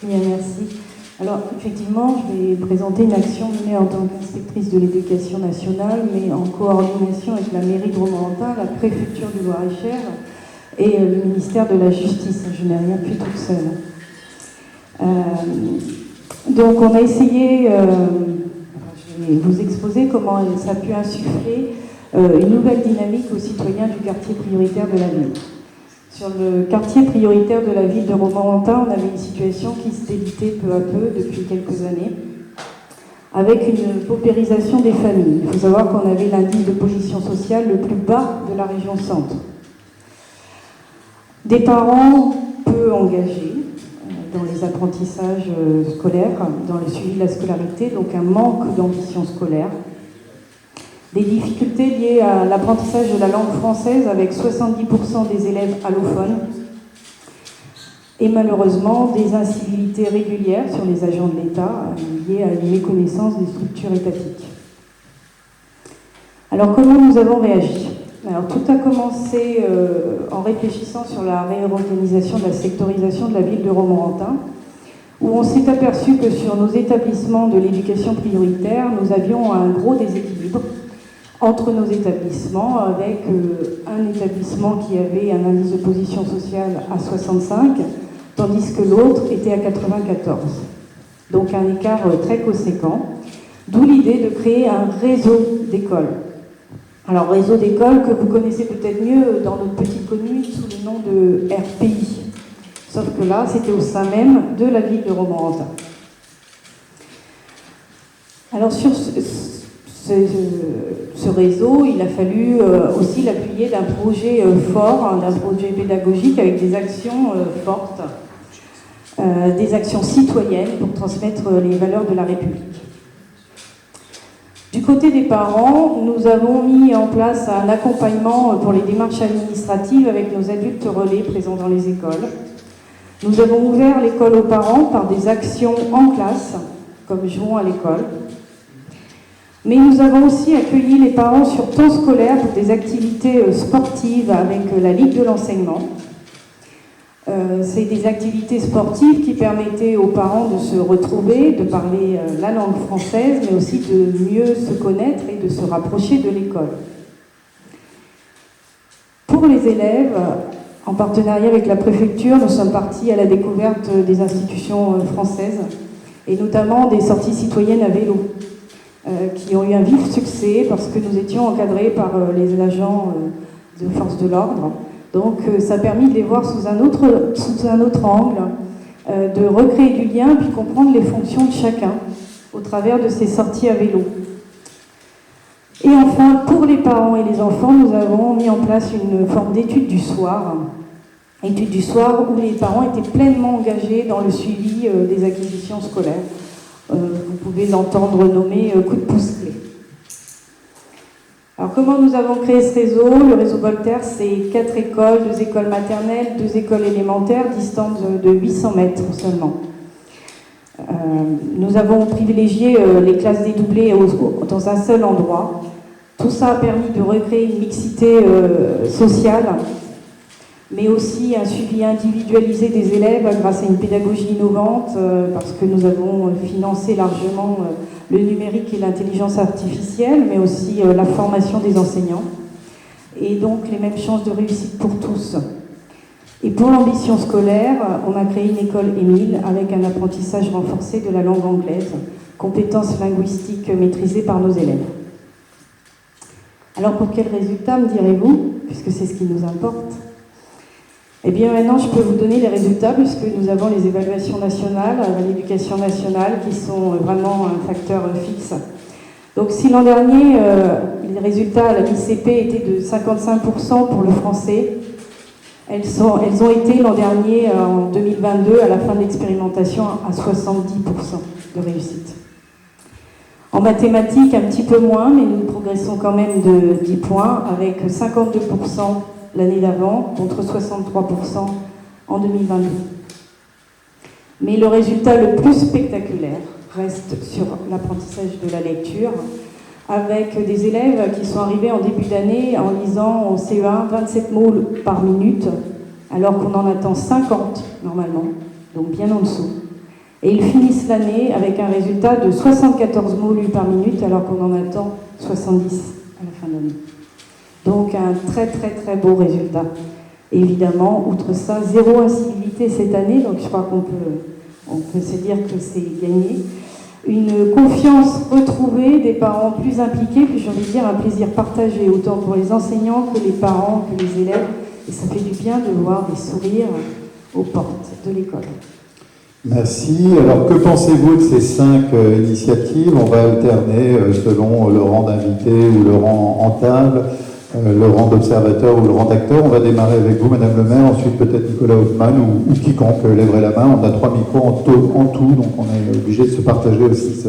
Bien, merci. Alors, effectivement, je vais présenter une action menée en tant qu'inspectrice de l'éducation nationale, mais en coordination avec la mairie de Romorantin, la préfecture du Loir-et-Cher et le ministère de la Justice. Je n'ai rien fait toute seule. Donc, on a essayé, je vais vais vous exposer comment ça a pu insuffler une nouvelle dynamique aux citoyens du quartier prioritaire de la ville. Sur le quartier prioritaire de la ville de Romorantin, on avait une situation qui se délitait peu à peu depuis quelques années, avec une paupérisation des familles. Il faut savoir qu'on avait l'indice de position sociale le plus bas de la région centre. Des parents peu engagés dans les apprentissages scolaires, dans le suivi de la scolarité, donc un manque d'ambition scolaire. Des difficultés liées à l'apprentissage de la langue française avec 70% des élèves allophones. Et malheureusement, des incivilités régulières sur les agents de l'État liées à une méconnaissance des structures étatiques. Alors comment nous avons réagi ? Alors tout a commencé en réfléchissant sur la réorganisation de la sectorisation de la ville de Romorantin, où on s'est aperçu que sur nos établissements de l'éducation prioritaire, nous avions un gros déséquilibre entre nos établissements, avec un établissement qui avait un indice de position sociale à 65, tandis que l'autre était à 94. Donc un écart très conséquent, d'où l'idée de créer un réseau d'écoles. Alors réseau d'écoles que vous connaissez peut-être mieux dans notre petite commune sous le nom de RPI. Sauf que là, c'était au sein même de la ville de Romorantin. Alors sur ce réseau, il a fallu aussi l'appuyer d'un projet fort, d'un projet pédagogique avec des actions fortes, des actions citoyennes pour transmettre les valeurs de la République. Du côté des parents, nous avons mis en place un accompagnement pour les démarches administratives avec nos adultes relais présents dans les écoles. Nous avons ouvert l'école aux parents par des actions en classe, comme Jouons à l'école. Mais nous avons aussi accueilli les parents sur temps scolaire pour des activités sportives avec la Ligue de l'enseignement. C'est des activités sportives qui permettaient aux parents de se retrouver, de parler la langue française, mais aussi de mieux se connaître et de se rapprocher de l'école. Pour les élèves, en partenariat avec la préfecture, nous sommes partis à la découverte des institutions françaises, et notamment des sorties citoyennes à vélo, qui ont eu un vif succès parce que nous étions encadrés par les agents de force de l'ordre. Donc ça a permis de les voir sous un autre angle, de recréer du lien, puis comprendre les fonctions de chacun au travers de ces sorties à vélo. Et enfin, pour les parents et les enfants, nous avons mis en place une forme d'étude du soir. Étude du soir où les parents étaient pleinement engagés dans le suivi des acquisitions scolaires. Vous pouvez l'entendre nommer coup de pouce clé. Alors comment nous avons créé ce réseau ? Le réseau Voltaire, c'est 4 écoles, 2 écoles maternelles, 2 écoles élémentaires, distantes de 800 mètres seulement. Nous avons privilégié les classes dédoublées dans un seul endroit. Tout ça a permis de recréer une mixité sociale, mais aussi un suivi individualisé des élèves grâce à une pédagogie innovante, parce que nous avons financé largement le numérique et l'intelligence artificielle, mais aussi la formation des enseignants, et donc les mêmes chances de réussite pour tous. Et pour l'ambition scolaire, on a créé une école Émile avec un apprentissage renforcé de la langue anglaise, compétences linguistiques maîtrisées par nos élèves. Alors pour quels résultats, me direz-vous, puisque c'est ce qui nous importe ? Eh bien maintenant, je peux vous donner les résultats puisque nous avons les évaluations nationales à l'éducation nationale qui sont vraiment un facteur fixe. Donc si l'an dernier, les résultats à la l'ICP étaient de 55% pour le français, elles ont été l'an dernier, en 2022, à la fin de l'expérimentation, à 70% de réussite. En mathématiques, un petit peu moins, mais nous progressons quand même de 10 points avec 52% l'année d'avant, contre 63% en 2022. Mais le résultat le plus spectaculaire reste sur l'apprentissage de la lecture, avec des élèves qui sont arrivés en début d'année en lisant au CE1 27 mots par minute, alors qu'on en attend 50 normalement, donc bien en dessous. Et ils finissent l'année avec un résultat de 74 mots lus par minute, alors qu'on en attend 70 à la fin de l'année. Donc un très très très beau résultat. Évidemment, outre ça, 0 incivilité cette année, donc je crois qu'on peut se dire que c'est gagné. une confiance retrouvée, des parents plus impliqués, puis j'ai envie de dire un plaisir partagé, autant pour les enseignants que les parents, que les élèves. Et ça fait du bien de voir des sourires aux portes de l'école. Merci. Alors, que pensez-vous de ces 5 initiatives? On va alterner selon le rang d'invité ou le rang en table, le rang d'observateur ou le rang d'acteur. On va démarrer avec vous, Madame le maire, ensuite peut-être Nicolas Hauptmann ou quiconque lèverait la main. On a 3 micros en tout, donc on est obligé de se partager aussi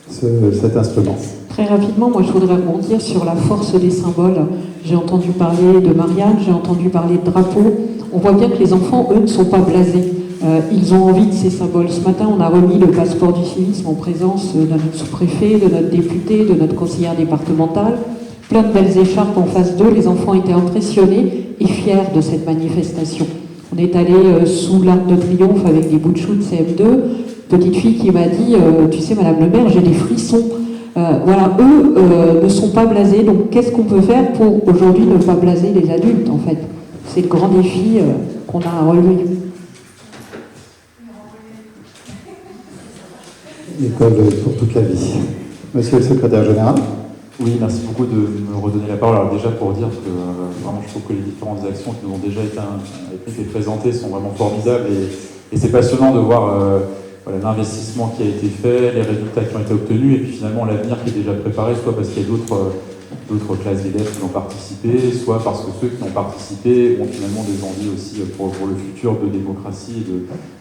cet instrument. Très rapidement, moi je voudrais rebondir sur la force des symboles. J'ai entendu parler de Marianne, j'ai entendu parler de drapeaux. On voit bien que les enfants, eux, ne sont pas blasés. Ils ont envie de ces symboles. Ce matin, on a remis le passeport du civisme en présence de notre sous-préfet, de notre député, de notre conseillère départementale. Plein de belles écharpes en face d'eux. Les enfants étaient impressionnés et fiers de cette manifestation. On est allé sous l'Arc de Triomphe avec des bouts de chou de CM2. Petite fille qui m'a dit, tu sais, Madame le maire, j'ai des frissons. Voilà, eux ne sont pas blasés. Donc, qu'est-ce qu'on peut faire pour aujourd'hui ne pas blaser les adultes, en fait? C'est le grand défi qu'on a à relever. L'école pour toute la vie. Monsieur le secrétaire général. Oui, merci beaucoup de me redonner la parole. Alors déjà pour dire que vraiment je trouve que les différentes actions qui nous ont déjà été présentées sont vraiment formidables et c'est passionnant de voir voilà, l'investissement qui a été fait, les résultats qui ont été obtenus et puis finalement l'avenir qui est déjà préparé, soit parce qu'il y a d'autres classes d'élèves qui ont participé, soit parce que ceux qui ont participé ont finalement des envies aussi pour le futur de démocratie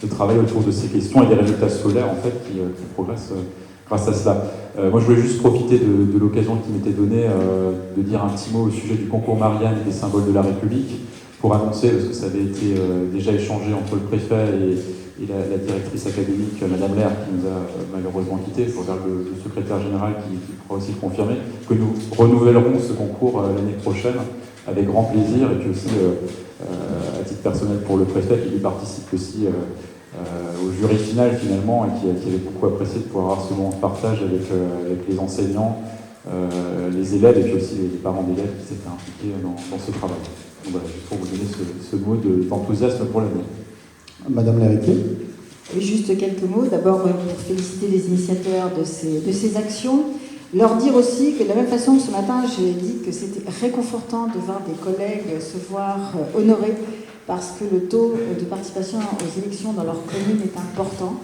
et de travail autour de ces questions et des résultats scolaires en fait qui progressent grâce à cela. Moi je voulais juste profiter de l'occasion qui m'était donnée de dire un petit mot au sujet du concours Marianne et des symboles de la République pour annoncer, parce que ça avait été déjà échangé entre le préfet et la directrice académique, Madame Lair, qui nous a malheureusement quittés. Je regarde le secrétaire général qui pourra aussi le confirmer, que nous renouvellerons ce concours l'année prochaine avec grand plaisir, et puis aussi, à titre personnel pour le préfet, qui lui participe aussi au jury final finalement, et qui avait beaucoup apprécié de pouvoir avoir ce moment de partage avec les enseignants, les élèves, et puis aussi les parents d'élèves qui s'étaient impliqués dans ce travail. Donc voilà, juste pour vous donner ce mot d'enthousiasme pour l'avenir. Madame l'héritier. Juste quelques mots. D'abord, pour féliciter les initiateurs de ces actions. Leur dire aussi que de la même façon que ce matin, j'ai dit que c'était réconfortant de voir des collègues se voir honorés parce que le taux de participation aux élections dans leur commune est important.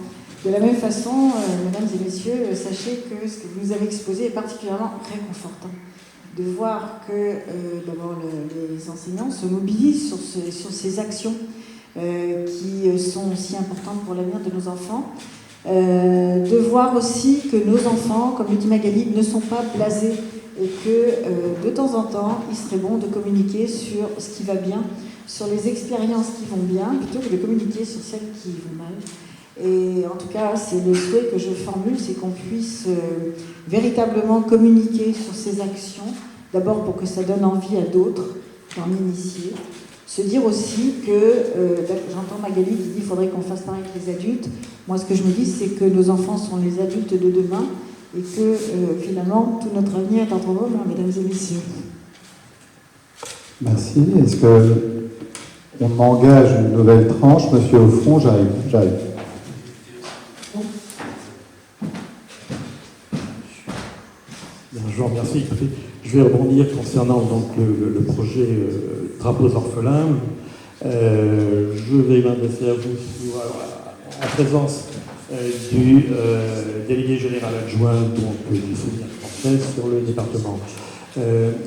De la même façon, mesdames et messieurs, sachez que ce que vous avez exposé est particulièrement réconfortant. De voir que d'abord les enseignants se mobilisent sur ces actions qui sont aussi importantes pour l'avenir de nos enfants. De voir aussi que nos enfants, comme le dit Magali, ne sont pas blasés et que de temps en temps, il serait bon de communiquer sur ce qui va bien, sur les expériences qui vont bien, plutôt que de communiquer sur celles qui vont mal. Et en tout cas, c'est le souhait que je formule, c'est qu'on puisse véritablement communiquer sur ces actions, d'abord pour que ça donne envie à d'autres d'en initier. Se dire aussi que, j'entends Magali qui dit qu'il faudrait qu'on fasse pareil avec les adultes. Moi, ce que je me dis, c'est que nos enfants sont les adultes de demain et que finalement, tout notre avenir est entre vos mains, mesdames et messieurs. Merci. Est-ce qu'on engage une nouvelle tranche? Monsieur Offron, j'arrive. Je vous remercie. Je vais rebondir concernant donc, le projet Drapeaux orphelins. Je vais m'adresser à vous en présence du délégué général adjoint donc, du Souvenir français sur le département.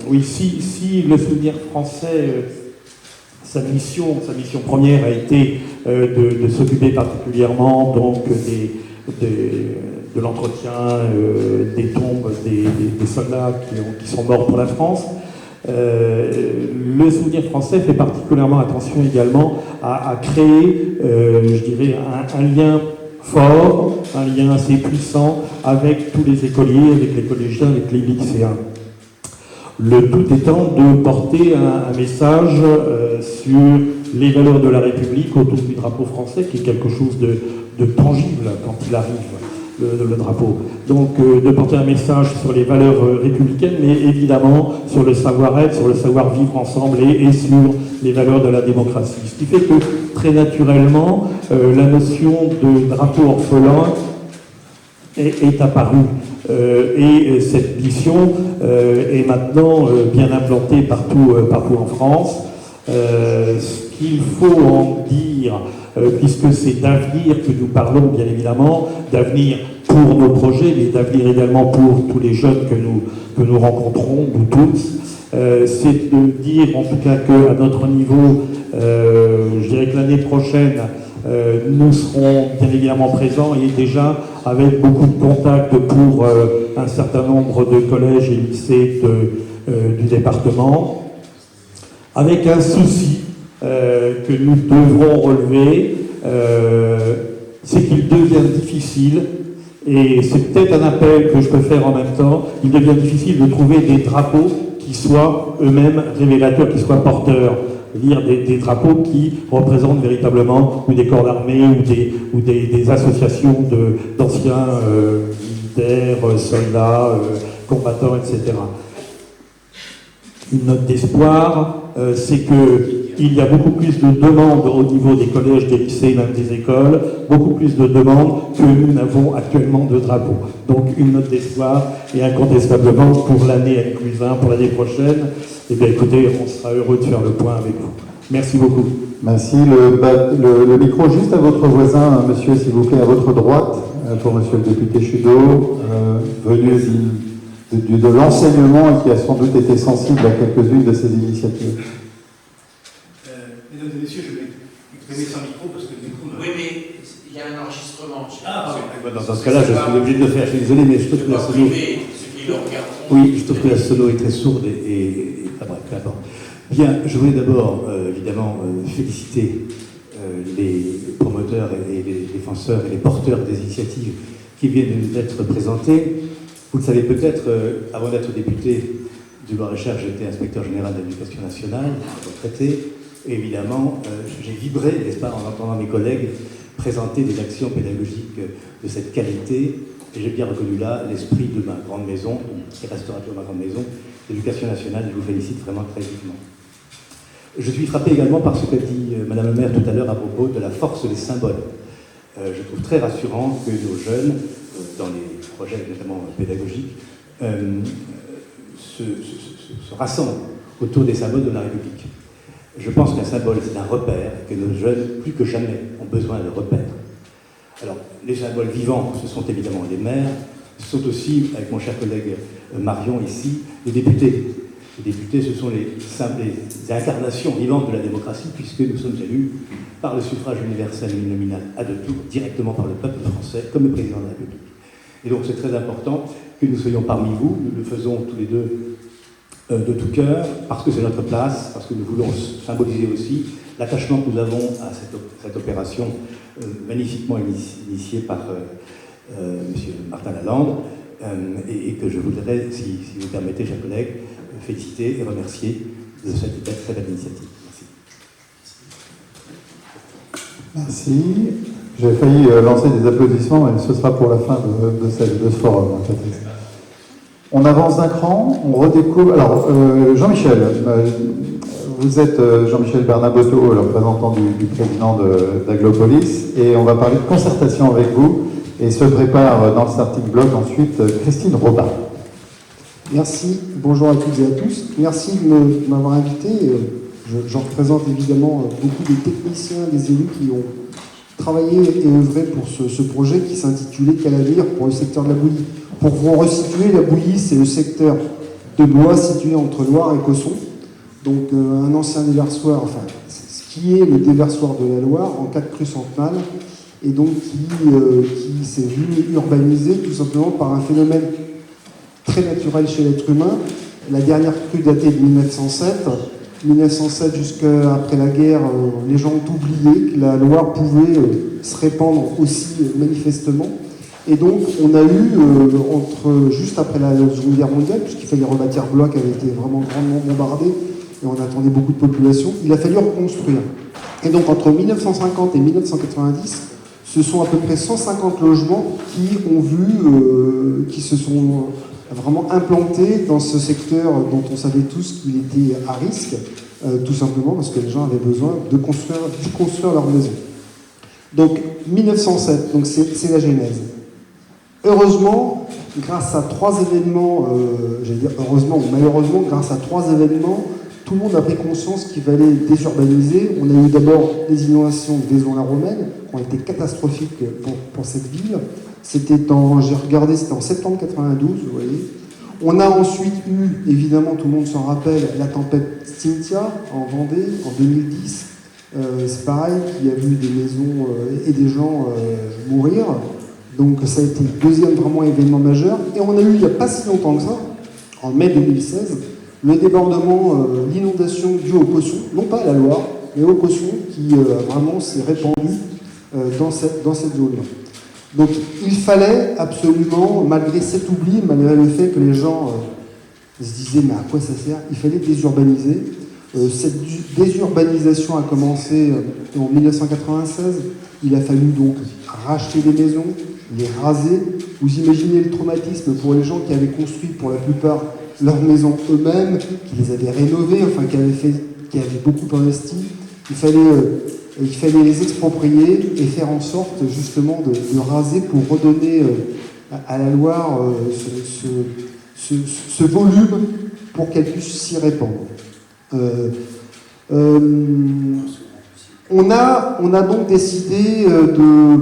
Oui, si le Souvenir français, sa mission première a été de s'occuper particulièrement donc, de l'entretien des tombes des soldats qui sont morts pour la France. Le Souvenir français fait particulièrement attention également à créer, je dirais, un lien fort, un lien assez puissant avec tous les écoliers, avec les collégiens, avec les lycéens. Le tout étant de porter un message sur les valeurs de la République autour du drapeau français, qui est quelque chose de tangible quand il arrive. Le drapeau. Donc de porter un message sur les valeurs républicaines, mais évidemment sur le savoir-être, sur le savoir-vivre ensemble et sur les valeurs de la démocratie. Ce qui fait que très naturellement, la notion de drapeau orphelin est apparue. Et cette mission est maintenant bien implantée partout en France. Ce qu'il faut en dire, puisque c'est d'avenir que nous parlons, bien évidemment, d'avenir pour nos projets, mais d'avenir également pour tous les jeunes que nous rencontrons, nous tous, c'est de dire en tout cas qu'à notre niveau, je dirais que l'année prochaine, nous serons bien évidemment présents et déjà avec beaucoup de contacts pour un certain nombre de collèges et lycées du département, avec un souci que nous devrons relever, c'est qu'il devient difficile, et c'est peut-être un appel que je peux faire en même temps, il devient difficile de trouver des drapeaux qui soient eux-mêmes révélateurs, qui soient porteurs. Lire des drapeaux qui représentent véritablement ou des corps d'armée ou des associations d'anciens militaires, soldats, combattants, etc. Une note d'espoir, c'est qu'il y a beaucoup plus de demandes au niveau des collèges, des lycées, même des écoles, beaucoup plus de demandes que nous n'avons actuellement de drapeaux. Donc une note d'espoir, et incontestablement pour l'année N+1, pour l'année prochaine, eh bien écoutez, on sera heureux de faire le point avec vous. Merci beaucoup. Merci. Le micro juste à votre voisin, monsieur, s'il vous plaît, à votre droite, pour monsieur le député Chudeau, venu de l'enseignement et qui a sans doute été sensible à quelques-unes de ces initiatives. Mesdames et messieurs, je vais exprimer sans micro parce que le micro... Oui, mais il y a un enregistrement. Dans ce cas-là, je suis obligé de le faire. Je suis désolé, mais je trouve que la sono... Oui, je trouve que la sono est très sourde et bref, peu importe. Bien, je voulais d'abord, évidemment, féliciter les promoteurs et les défenseurs et les porteurs des initiatives qui viennent de nous être présentées. Vous le savez peut-être, avant d'être député du Loir-et-Cher, j'étais inspecteur général de l'éducation nationale, retraité. Et évidemment, j'ai vibré, n'est-ce pas, en entendant mes collègues présenter des actions pédagogiques de cette qualité. Et j'ai bien reconnu là l'esprit de ma grande maison, qui restera toujours ma grande maison, l'éducation nationale. Et je vous félicite vraiment très vivement. Je suis frappé également par ce qu'a dit Madame le maire tout à l'heure à propos de la force des symboles. Je trouve très rassurant que nos jeunes, dans les projets notamment pédagogiques, se rassemblent autour des symboles de la République. Je pense qu'un symbole, c'est un repère, et que nos jeunes, plus que jamais, ont besoin de repères. Alors, les symboles vivants, ce sont évidemment les maires, ce sont aussi, avec mon cher collègue Marion ici, les députés. Les députés, ce sont les incarnations vivantes de la démocratie, puisque nous sommes élus par le suffrage universel et uninominal à deux tours, directement par le peuple français, comme le président de la République. Et donc c'est très important que nous soyons parmi vous, nous le faisons tous les deux de tout cœur, parce que c'est notre place, parce que nous voulons symboliser aussi l'attachement que nous avons à cette opération magnifiquement initiée par M. Martin Lalande, et que je voudrais, si vous permettez, chers collègues, féliciter et remercier de cette très belle initiative. Merci. Merci. J'ai failli lancer des applaudissements, mais ce sera pour la fin de ce forum. En fait. On avance d'un cran, on redécouvre... Alors, Jean-Michel, vous êtes Jean-Michel Bernabotto, le représentant du président d'Aglopolis, et on va parler de concertation avec vous, et se prépare dans le starting block ensuite Christine Robin. Merci, bonjour à toutes et à tous. Merci de m'avoir invité. J'en représente évidemment beaucoup des techniciens, des élus qui ont travaillé et œuvré pour ce projet qui s'intitulait « Quel avenir pour le secteur de la bouillie ». Pour vous resituer, la bouillie, c'est le secteur de Blois situé entre Loire et Cosson. Donc un ancien déversoir, enfin ce qui est le déversoir de la Loire en 4 crues centenales, et donc qui s'est vu urbanisé tout simplement par un phénomène très naturel chez l'être humain. La dernière crue datée de 1907. 1907 jusqu'après la guerre, les gens ont oublié que la Loire pouvait se répandre aussi manifestement. Et donc on a eu, juste après la Seconde Guerre mondiale, puisqu'il fallait rebâtir Blois qui avait été vraiment grandement bombardé, et on attendait beaucoup de population, il a fallu reconstruire. Et donc entre 1950 et 1990, ce sont à peu près 150 logements qui se sont vraiment implantés dans ce secteur dont on savait tous qu'il était à risque, tout simplement parce que les gens avaient besoin de construire leur maison. Donc 1907, donc c'est la genèse. Heureusement, grâce à 3 événements, j'allais dire heureusement ou malheureusement, grâce à 3 événements, tout le monde a pris conscience qu'il fallait désurbaniser. On a eu d'abord les inondations de Vaison-la-Romaine, qui ont été catastrophiques pour cette ville. J'ai regardé, c'était en septembre 92, vous voyez. On a ensuite eu, évidemment, tout le monde s'en rappelle, la tempête Cynthia en Vendée en 2010. C'est pareil, il y a vu des maisons et des gens mourir. Donc ça a été le deuxième vraiment événement majeur. Et on a eu, il n'y a pas si longtemps que ça, en mai 2016, le débordement, l'inondation due au Cosson, non pas à la Loire, mais au Cosson, qui vraiment s'est répandu dans cette zone-là. Donc il fallait absolument, malgré cet oubli, malgré le fait que les gens se disaient mais à quoi ça sert, il fallait désurbaniser. Cette désurbanisation a commencé en 1996. Il a fallu donc racheter des maisons, les raser. Vous imaginez le traumatisme pour les gens qui avaient construit pour la plupart leurs maisons eux-mêmes, qui les avaient rénovées, enfin qui avaient beaucoup investi. Il fallait les exproprier et faire en sorte justement de raser pour redonner à la Loire ce volume pour qu'elle puisse s'y répandre. On a donc décidé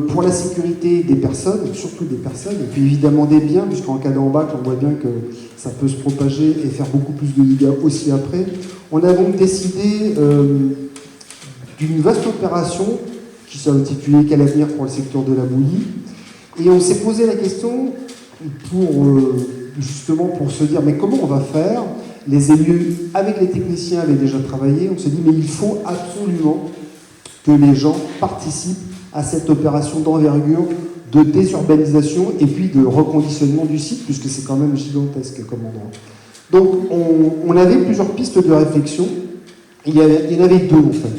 pour la sécurité des personnes, surtout des personnes, et puis évidemment des biens, puisqu'en cas d'embarque, on voit bien que ça peut se propager et faire beaucoup plus de dégâts aussi après. On a donc décidé d'une vaste opération qui s'est intitulée Quel avenir pour le secteur de la bouillie. Et on s'est posé la question justement pour se dire mais comment on va faire? Les élus, avec les techniciens, avaient déjà travaillé. On s'est dit mais il faut absolument que les gens participent à cette opération d'envergure de désurbanisation et puis de reconditionnement du site, puisque c'est quand même gigantesque comme endroit. Donc on avait plusieurs pistes de réflexion. Il y en avait 2 en fait.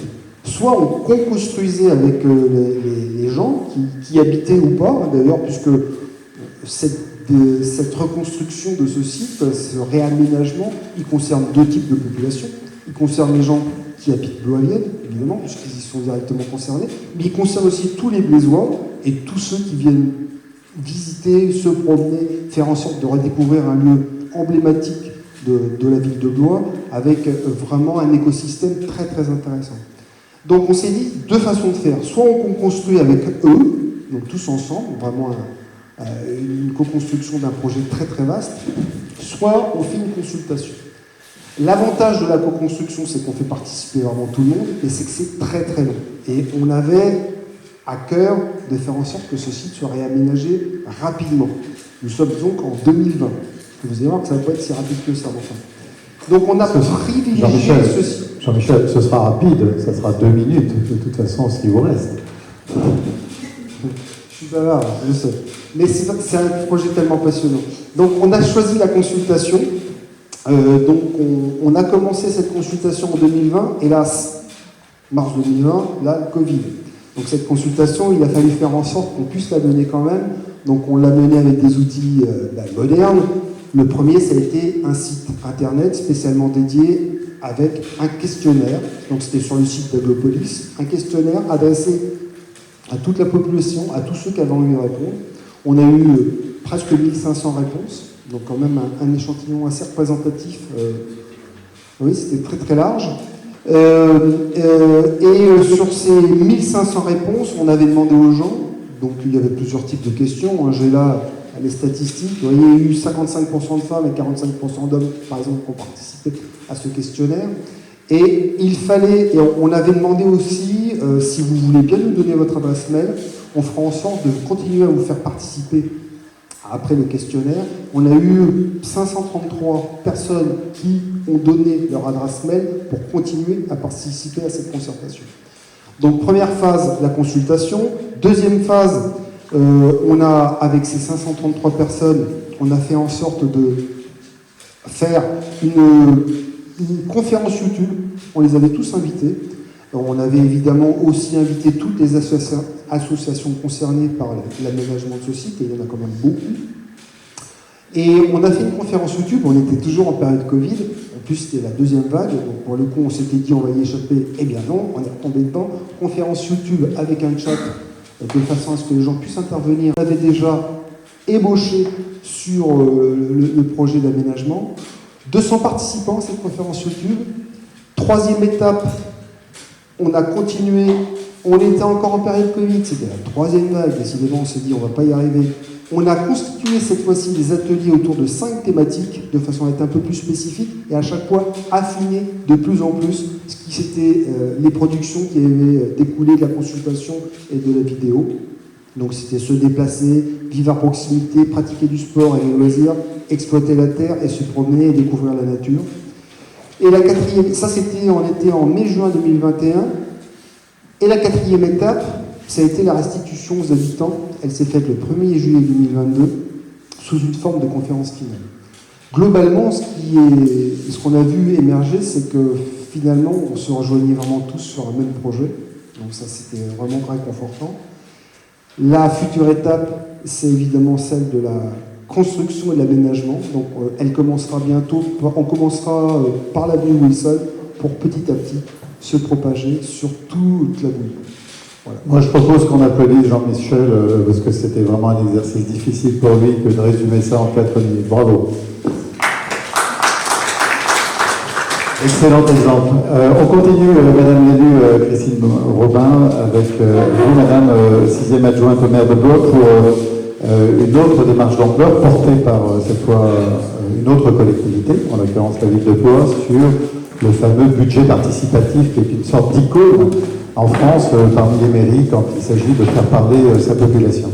Soit on construisait avec les gens qui habitaient ou pas, d'ailleurs, puisque cette reconstruction de ce site, ce réaménagement, il concerne 2 types de populations. Il concerne les gens qui habitent Blois-Vienne, évidemment, puisqu'ils y sont directement concernés, mais il concerne aussi tous les Blaisois et tous ceux qui viennent visiter, se promener, faire en sorte de redécouvrir un lieu emblématique de la ville de Blois, avec vraiment un écosystème très très intéressant. Donc on s'est dit 2 façons de faire. Soit on construit avec eux, donc tous ensemble, vraiment une co-construction d'un projet très très vaste, soit on fait une consultation. L'avantage de la co-construction, c'est qu'on fait participer vraiment tout le monde, et c'est que c'est très très long. Et on avait à cœur de faire en sorte que ce site soit réaménagé rapidement. Nous sommes donc en 2020. Vous allez voir que ça ne va pas être si rapide que ça, enfin. Donc on a privilégié ce site. Jean-Michel, ce sera rapide, ça sera 2 minutes, de toute façon, ce qui vous reste. Je suis bavard, je sais. Mais c'est un projet tellement passionnant. Donc on a choisi la consultation. Donc on a commencé cette consultation en 2020, hélas, mars 2020, là, le Covid. Donc cette consultation, il a fallu faire en sorte qu'on puisse la mener quand même. Donc on l'a menée avec des outils modernes. Le premier, ça a été un site internet spécialement dédié avec un questionnaire. Donc c'était sur le site d'Aglopolis, un questionnaire adressé à toute la population, à tous ceux qui avaient envie de répondre. On a eu presque 1500 réponses, donc quand même un échantillon assez représentatif. Oui, c'était très très large. Sur ces 1500 réponses, on avait demandé aux gens, donc il y avait plusieurs types de questions. J'ai là les statistiques. Vous voyez, il y a eu 55% de femmes et 45% d'hommes, par exemple, qui ont participé à ce questionnaire. Et on avait demandé aussi, si vous voulez bien nous donner votre adresse mail, on fera en sorte de continuer à vous faire participer après le questionnaire. On a eu 533 personnes qui ont donné leur adresse mail pour continuer à participer à cette concertation. Donc première phase, la consultation. Deuxième phase, on a, avec ces 533 personnes, on a fait en sorte de faire une conférence YouTube. On les avait tous invités. On avait évidemment aussi invité toutes les associations concernées par l'aménagement de ce site, et il y en a quand même beaucoup. Et on a fait une conférence YouTube, on était toujours en période Covid, en plus c'était la 2e vague, donc pour le coup on s'était dit on va y échapper, eh bien non, on est retombé dedans. Conférence YouTube avec un chat, de façon à ce que les gens puissent intervenir. On avait déjà ébauché sur le projet d'aménagement. 200 participants à cette conférence YouTube. 3e étape, on a continué, on était encore en période Covid, c'était la 3e vague, décidément on s'est dit on ne va pas y arriver. On a constitué cette fois-ci des ateliers autour de 5 thématiques, de façon à être un peu plus spécifique, et à chaque fois affiner de plus en plus ce qui c'était les productions qui avaient découlé de la consultation et de la vidéo. Donc c'était se déplacer, vivre à proximité, pratiquer du sport et des loisirs, exploiter la terre et se promener et découvrir la nature. Et la 4e, ça c'était, on était en mai-juin 2021. Et la 4e étape, ça a été la restitution aux habitants. Elle s'est faite le 1er juillet 2022 sous une forme de conférence finale. Globalement, ce qu'on a vu émerger, c'est que finalement, on se rejoignait vraiment tous sur un même projet. Donc ça, c'était vraiment réconfortant. La future étape, c'est évidemment celle de la construction et de l'aménagement. Donc elle commencera bientôt, on commencera par l'avenue Wilson pour petit à petit se propager sur toute la Bouille. Voilà. Moi, je propose qu'on applaudisse Jean-Michel parce que c'était vraiment un exercice difficile pour lui que de résumer ça en 4 minutes. Bravo. Excellent exemple. On continue, Madame l'élue Christine Robin, avec vous, Madame, 6e adjointe au maire de Blois, pour une autre démarche d'ampleur portée par cette fois une autre collectivité, en l'occurrence la ville de Blois, sur le fameux budget participatif qui est une sorte d'icône en France parmi les mairies quand il s'agit de faire parler sa population.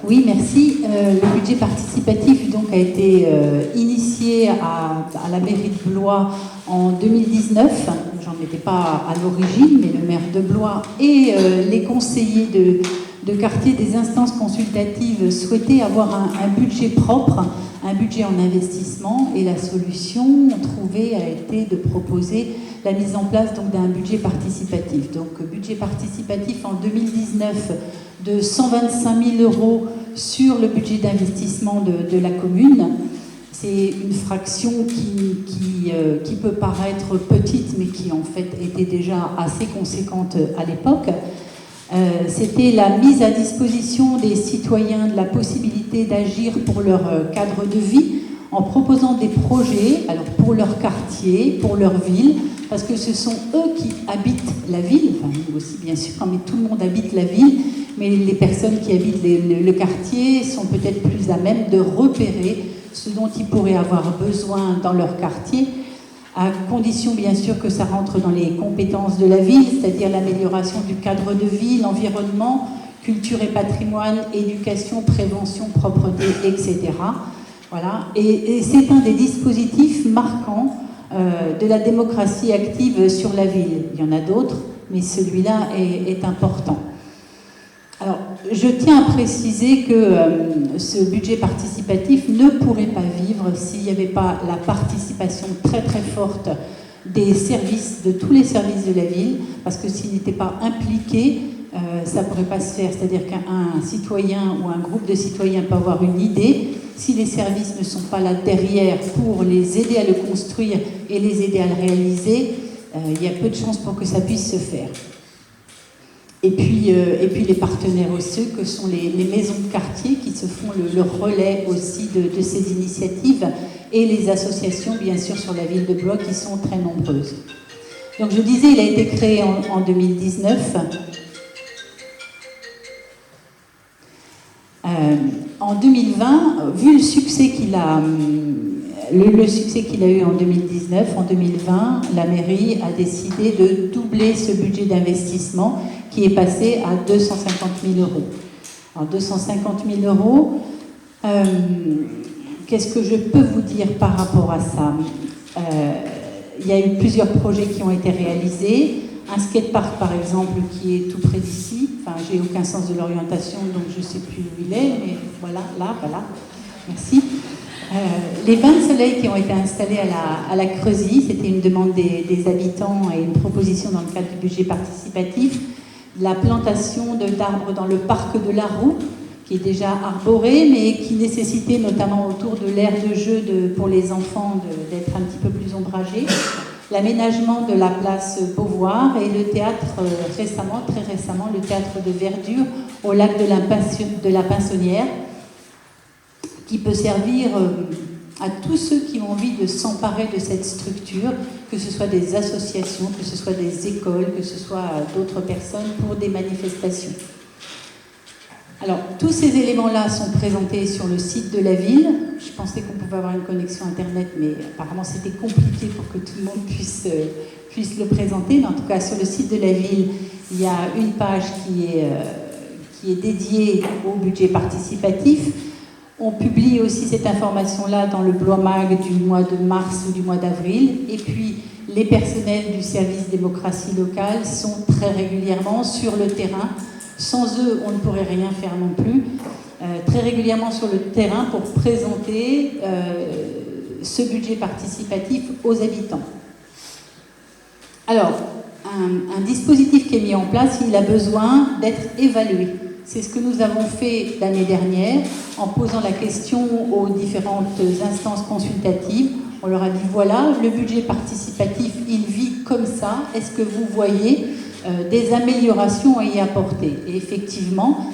Oui, merci. Le budget participatif donc, a été initié à la mairie de Blois en 2019. J'en étais pas à l'origine, mais le maire de Blois et les conseillers de quartier des instances consultatives souhaitaient avoir un budget propre, un budget en investissement, et la solution trouvée a été de proposer la mise en place donc, d'un budget participatif. Donc budget participatif en 2019 de 125 000 € sur le budget d'investissement de la commune. C'est une fraction qui peut paraître petite, mais qui en fait était déjà assez conséquente à l'époque. C'était la mise à disposition des citoyens de la possibilité d'agir pour leur cadre de vie en proposant des projets, alors pour leur quartier, pour leur ville, parce que ce sont eux qui habitent la ville, enfin nous aussi bien sûr, mais tout le monde habite la ville, mais les personnes qui habitent le quartier sont peut-être plus à même de repérer ce dont ils pourraient avoir besoin dans leur quartier, à condition bien sûr que ça rentre dans les compétences de la ville, c'est-à-dire l'amélioration du cadre de vie, l'environnement, culture et patrimoine, éducation, prévention, propreté, etc. Voilà. Et c'est un des dispositifs marquants de la démocratie active sur la ville. Il y en a d'autres, mais celui-là est important. Alors, je tiens à préciser que ce budget participatif ne pourrait pas vivre s'il n'y avait pas la participation très très forte des services, de tous les services de la ville, parce que s'ils n'étaient pas impliqués, ça ne pourrait pas se faire. C'est-à-dire qu'un citoyen ou un groupe de citoyens peut avoir une idée, si les services ne sont pas là derrière pour les aider à le construire et les aider à le réaliser, il y a peu de chances pour que ça puisse se faire. Et puis les partenaires aussi, que sont les maisons de quartier qui se font le relais aussi de ces initiatives, et les associations, bien sûr, sur la ville de Blois, qui sont très nombreuses. Donc je disais, il a été créé en 2019. En 2020, vu le succès qu'il a... Le succès qu'il a eu en 2019, en 2020, la mairie a décidé de doubler ce budget d'investissement qui est passé à 250 000 €. Alors 250 000 €, qu'est-ce que je peux vous dire par rapport à ça ? Il y a eu plusieurs projets qui ont été réalisés. Un skatepark, par exemple, qui est tout près d'ici. Enfin, j'ai aucun sens de l'orientation, donc je ne sais plus où il est, mais voilà, là, voilà. Merci. Les bains de soleil qui ont été installés à la Creusie, c'était une demande des habitants et une proposition dans le cadre du budget participatif. La plantation d'arbres dans le parc de la Roue, qui est déjà arboré, mais qui nécessitait notamment autour de l'aire de jeu pour les enfants d'être un petit peu plus ombragé. L'aménagement de la place Beauvoir et le théâtre très récemment, le théâtre de verdure au lac de la Pinsonnière. qui peut servir à tous ceux qui ont envie de s'emparer de cette structure, que ce soit des associations, que ce soit des écoles, que ce soit d'autres personnes pour des manifestations. Alors, tous ces éléments-là sont présentés sur le site de la ville. Je pensais qu'on pouvait avoir une connexion Internet, mais apparemment c'était compliqué pour que tout le monde puisse le présenter. Mais en tout cas, sur le site de la ville, il y a une page qui est dédiée au budget participatif. On publie aussi cette information-là dans le Blois-Mag du mois de mars ou du mois d'avril. Et puis, les personnels du service démocratie locale sont très régulièrement sur le terrain. Sans eux, on ne pourrait rien faire non plus. Très régulièrement sur le terrain pour présenter ce budget participatif aux habitants. Alors, un dispositif qui est mis en place, il a besoin d'être évalué. C'est ce que nous avons fait l'année dernière en posant la question aux différentes instances consultatives. On leur a dit, voilà, le budget participatif, il vit comme ça. Est-ce que vous voyez des améliorations à y apporter? Et effectivement,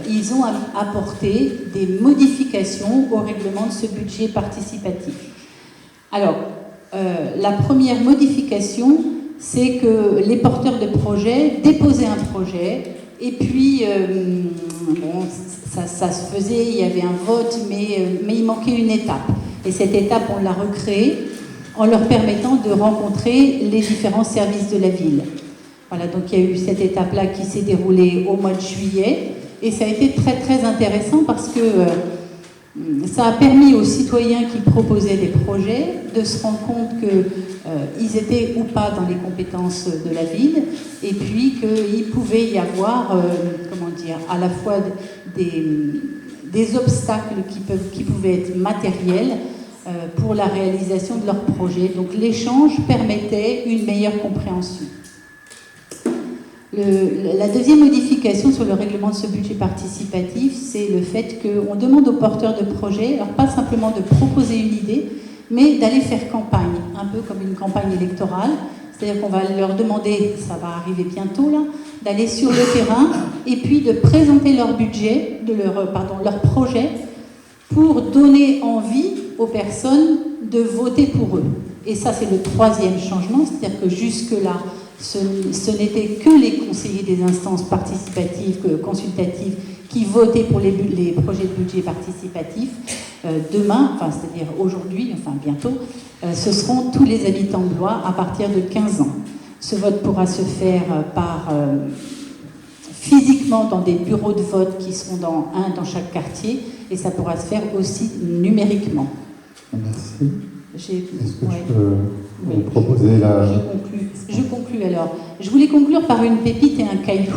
ils ont apporté des modifications au règlement de ce budget participatif. Alors, la première modification, c'est que les porteurs de projets déposaient un projet, et puis, bon, ça se faisait, il y avait un vote, mais il manquait une étape. Et cette étape, on l'a recréée en leur permettant de rencontrer les différents services de la ville. Voilà, donc il y a eu cette étape-là qui s'est déroulée au mois de juillet, et ça a été très très intéressant parce que ça a permis aux citoyens qui proposaient des projets de se rendre compte qu'ils étaient ou pas dans les compétences de la ville, et puis qu'il pouvait y avoir, à la fois des obstacles qui pouvaient être matériels pour la réalisation de leurs projets. Donc l'échange permettait une meilleure compréhension. La deuxième modification sur le règlement de ce budget participatif, c'est le fait qu'on demande aux porteurs de projets, alors pas simplement de proposer une idée, mais d'aller faire campagne, un peu comme une campagne électorale. C'est-à-dire qu'on va leur demander, ça va arriver bientôt là, d'aller sur le terrain et puis de présenter leur budget, leur projet, pour donner envie aux personnes de voter pour eux. Et ça, c'est le troisième changement, c'est-à-dire que jusque-là, ce n'était que les conseillers des instances participatives, consultatives, qui votaient pour les projets de budget participatif. Demain, c'est-à-dire aujourd'hui, bientôt, ce seront tous les habitants de Blois à partir de 15 ans. Ce vote pourra se faire physiquement dans des bureaux de vote qui seront dans chaque quartier, et ça pourra se faire aussi numériquement. Merci. Est-ce que je peux vous proposer la... Je conclue alors. Je voulais conclure par une pépite et un caillou.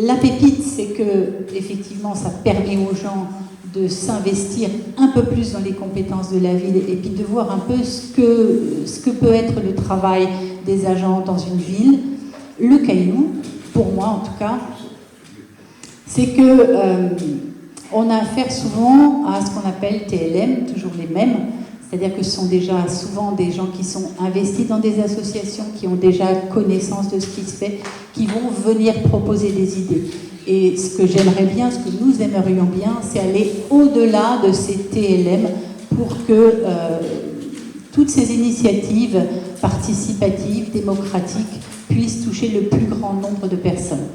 La pépite, c'est que, effectivement, ça permet aux gens de s'investir un peu plus dans les compétences de la ville et puis de voir un peu ce que peut être le travail des agents dans une ville. Le caillou, pour moi en tout cas, c'est que on a affaire souvent à ce qu'on appelle TLM, toujours les mêmes, c'est-à-dire que ce sont déjà souvent des gens qui sont investis dans des associations, qui ont déjà connaissance de ce qui se fait, qui vont venir proposer des idées. Et ce que j'aimerais bien, ce que nous aimerions bien, c'est aller au-delà de ces TLM pour que toutes ces initiatives participatives, démocratiques, puissent toucher le plus grand nombre de personnes.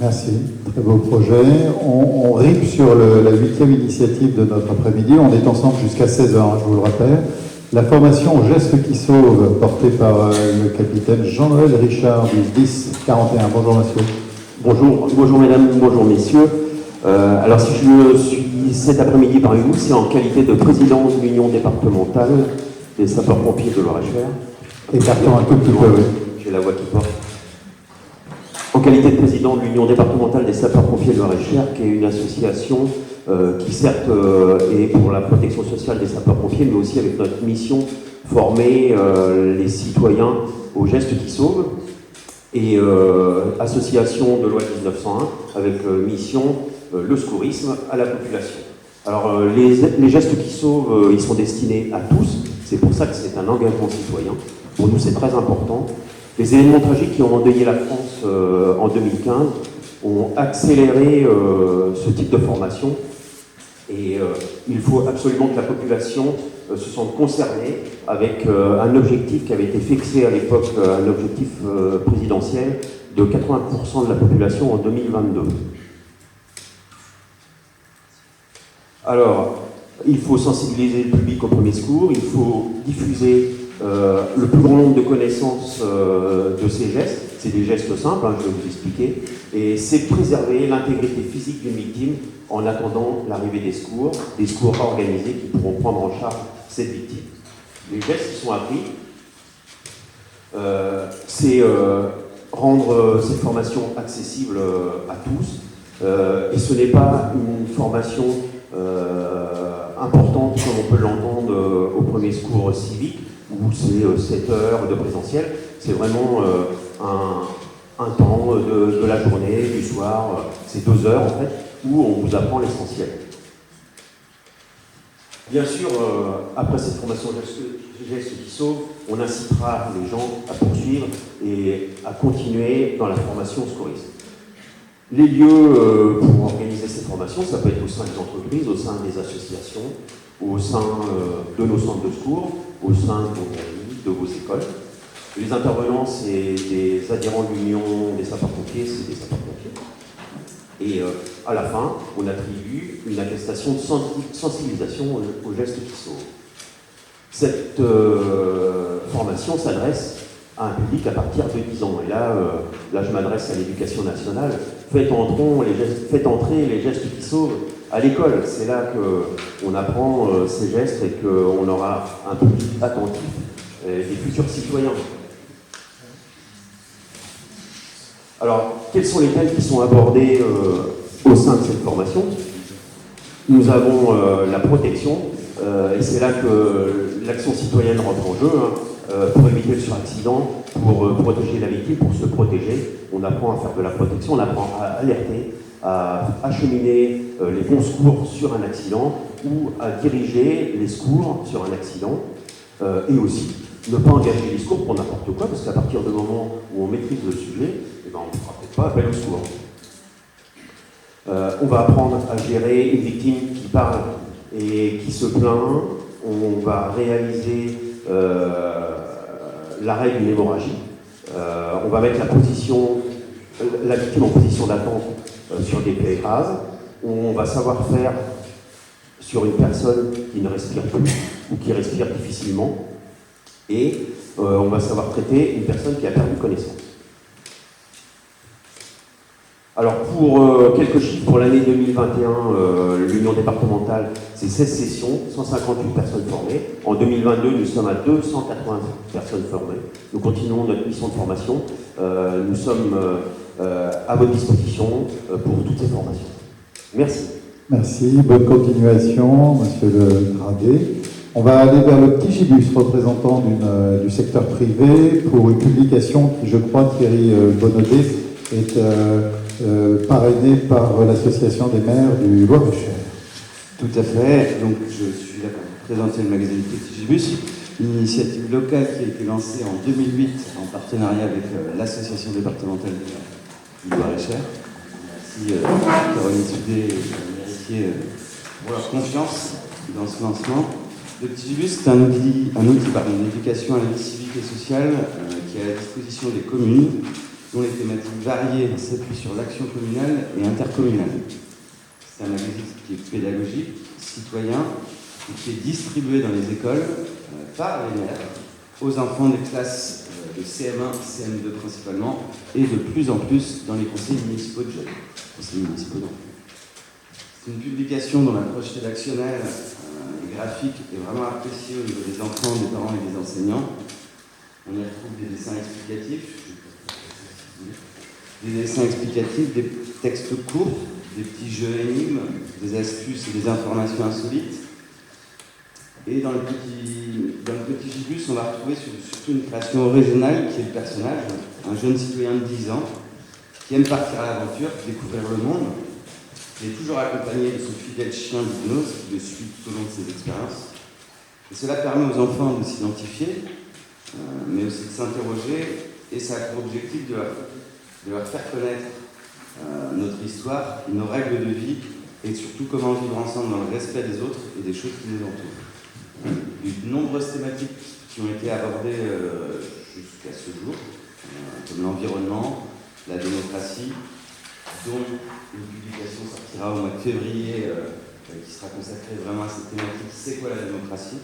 Merci, très beau projet. On rime sur la 8e initiative de notre après-midi. On est ensemble jusqu'à 16h, je vous le rappelle. La formation au geste qui sauve, portée par le capitaine Jean-Noël Richard du 10-41. Bonjour monsieur. Bonjour mesdames, bonjour messieurs. Alors si je suis cet après-midi parmi vous, c'est en qualité de président de l'Union départementale des sapeurs-pompiers de Loir-et-Cher. Écartant un tout petit peu, oui. J'ai la voix qui porte. En qualité de président de l'Union départementale des sapeurs-pompiers de Loir-et-Cher, qui est une association qui certes est pour la protection sociale des sapeurs-pompiers, mais aussi avec notre mission former les citoyens aux gestes qui sauvent, et association de loi 1901 avec mission le secourisme à la population. Alors les gestes qui sauvent, ils sont destinés à tous, c'est pour ça que c'est un engagement citoyen. Pour nous, c'est très important. Les événements tragiques qui ont endeuillé la France en 2015 ont accéléré ce type de formation. Et il faut absolument que la population se sente concernée avec un objectif qui avait été fixé à l'époque, un objectif présidentiel de 80% de la population en 2022. Alors, il faut sensibiliser le public au premier secours, il faut diffuser le plus grand nombre de connaissances de ces gestes. C'est des gestes simples, hein, je vais vous expliquer. Et c'est préserver l'intégrité physique d'une victime en attendant l'arrivée des secours organisés qui pourront prendre en charge cette victime. Les gestes qui sont appris, c'est rendre cette formation accessible à tous. Et ce n'est pas une formation importante comme on peut l'entendre au premier secours civique, où c'est 7 heures de présentiel. C'est vraiment un temps de la journée, du soir, c'est 2 heures en fait, où on vous apprend l'essentiel. Bien sûr, après cette formation gestes qui sauvent, on incitera les gens à poursuivre et à continuer dans la formation secouriste. Les lieux pour organiser ces formations, ça peut être au sein des entreprises, au sein des associations, au sein de nos centres de secours, au sein de vos mairies, de vos écoles. Les intervenants, c'est des adhérents de l'Union des sapeurs-pompiers, c'est des sapeurs-pompiers. Et à la fin, on attribue une attestation de sensibilisation aux gestes qui sauvent. Cette formation s'adresse à un public à partir de 10 ans. Et là, je m'adresse à l'Éducation nationale. Faites entrer les gestes qui sauvent à l'école. C'est là qu'on apprend ces gestes et qu'on aura un public attentif, des futurs citoyens. Alors, quels sont les thèmes qui sont abordés au sein de cette formation? Nous avons la protection, et c'est là que l'action citoyenne rentre en jeu, pour éviter le suraccident, pour protéger la victime, pour se protéger. On apprend à faire de la protection, on apprend à alerter, à acheminer les bons secours sur un accident ou à diriger les secours sur un accident, et aussi ne pas engager les secours pour n'importe quoi, parce qu'à partir du moment où on maîtrise le sujet, eh ben, on ne fera peut-être pas appel au secours. On va apprendre à gérer une victime qui parle et qui se plaint. On va réaliser l'arrêt d'une hémorragie. On va mettre la victime en position d'attente sur des plaies graves. On va savoir faire sur une personne qui ne respire plus ou qui respire difficilement. Et on va savoir traiter une personne qui a perdu connaissance. Alors pour quelques chiffres, pour l'année 2021, l'Union départementale, c'est 16 sessions, 158 personnes formées. En 2022, nous sommes à 280 personnes formées. Nous continuons notre mission de formation. Nous sommes à votre disposition pour toutes ces formations. Merci. Merci, bonne continuation, monsieur le gradé. On va aller vers le petit Gibus, représentant du secteur privé, pour une publication qui, je crois, Thierry Bonaudet, est parrainée par l'Association des maires du Loir-et-Cher. Tout à fait. Donc, je suis là pour présenter le magazine Petit Gibus, une initiative locale qui a été lancée en 2008 en partenariat avec l'Association départementale du Loir-et-Cher. Merci Caroline Soudé et Vérifier pour leur confiance dans ce lancement. Le Petit Gibus, c'est un outil d'éducation à la vie civique et sociale qui est à la disposition des communes, dont les thématiques variées s'appuient sur l'action communale et intercommunale. C'est un magazine qui est pédagogique, citoyen, et qui est distribué dans les écoles par les maires aux enfants des classes de CM1, CM2 principalement, et de plus en plus dans les conseils municipaux de jeunes, conseils municipaux d'enfants. C'est une publication dont l'approche rédactionnelle et graphique est vraiment appréciée au niveau des enfants, des parents et des enseignants. On y retrouve des dessins explicatifs, des textes courts, des petits jeux énigmes, des astuces et des informations insolites. Et dans le petit Gibus, on va retrouver surtout une création originale qui est le personnage, un jeune citoyen de 10 ans qui aime partir à l'aventure, découvrir le monde. Il est toujours accompagné de son fidèle chien d'hypnose qui le suit tout au long de ses expériences. Et cela permet aux enfants de s'identifier, mais aussi de s'interroger, et ça a pour objectif de leur faire connaître notre histoire, nos règles de vie et surtout comment vivre ensemble dans le respect des autres et des choses qui nous entourent. De nombreuses thématiques qui ont été abordées jusqu'à ce jour, comme l'environnement, la démocratie, dont une publication sortira au mois de février qui sera consacrée vraiment à cette thématique, c'est quoi la démocratie.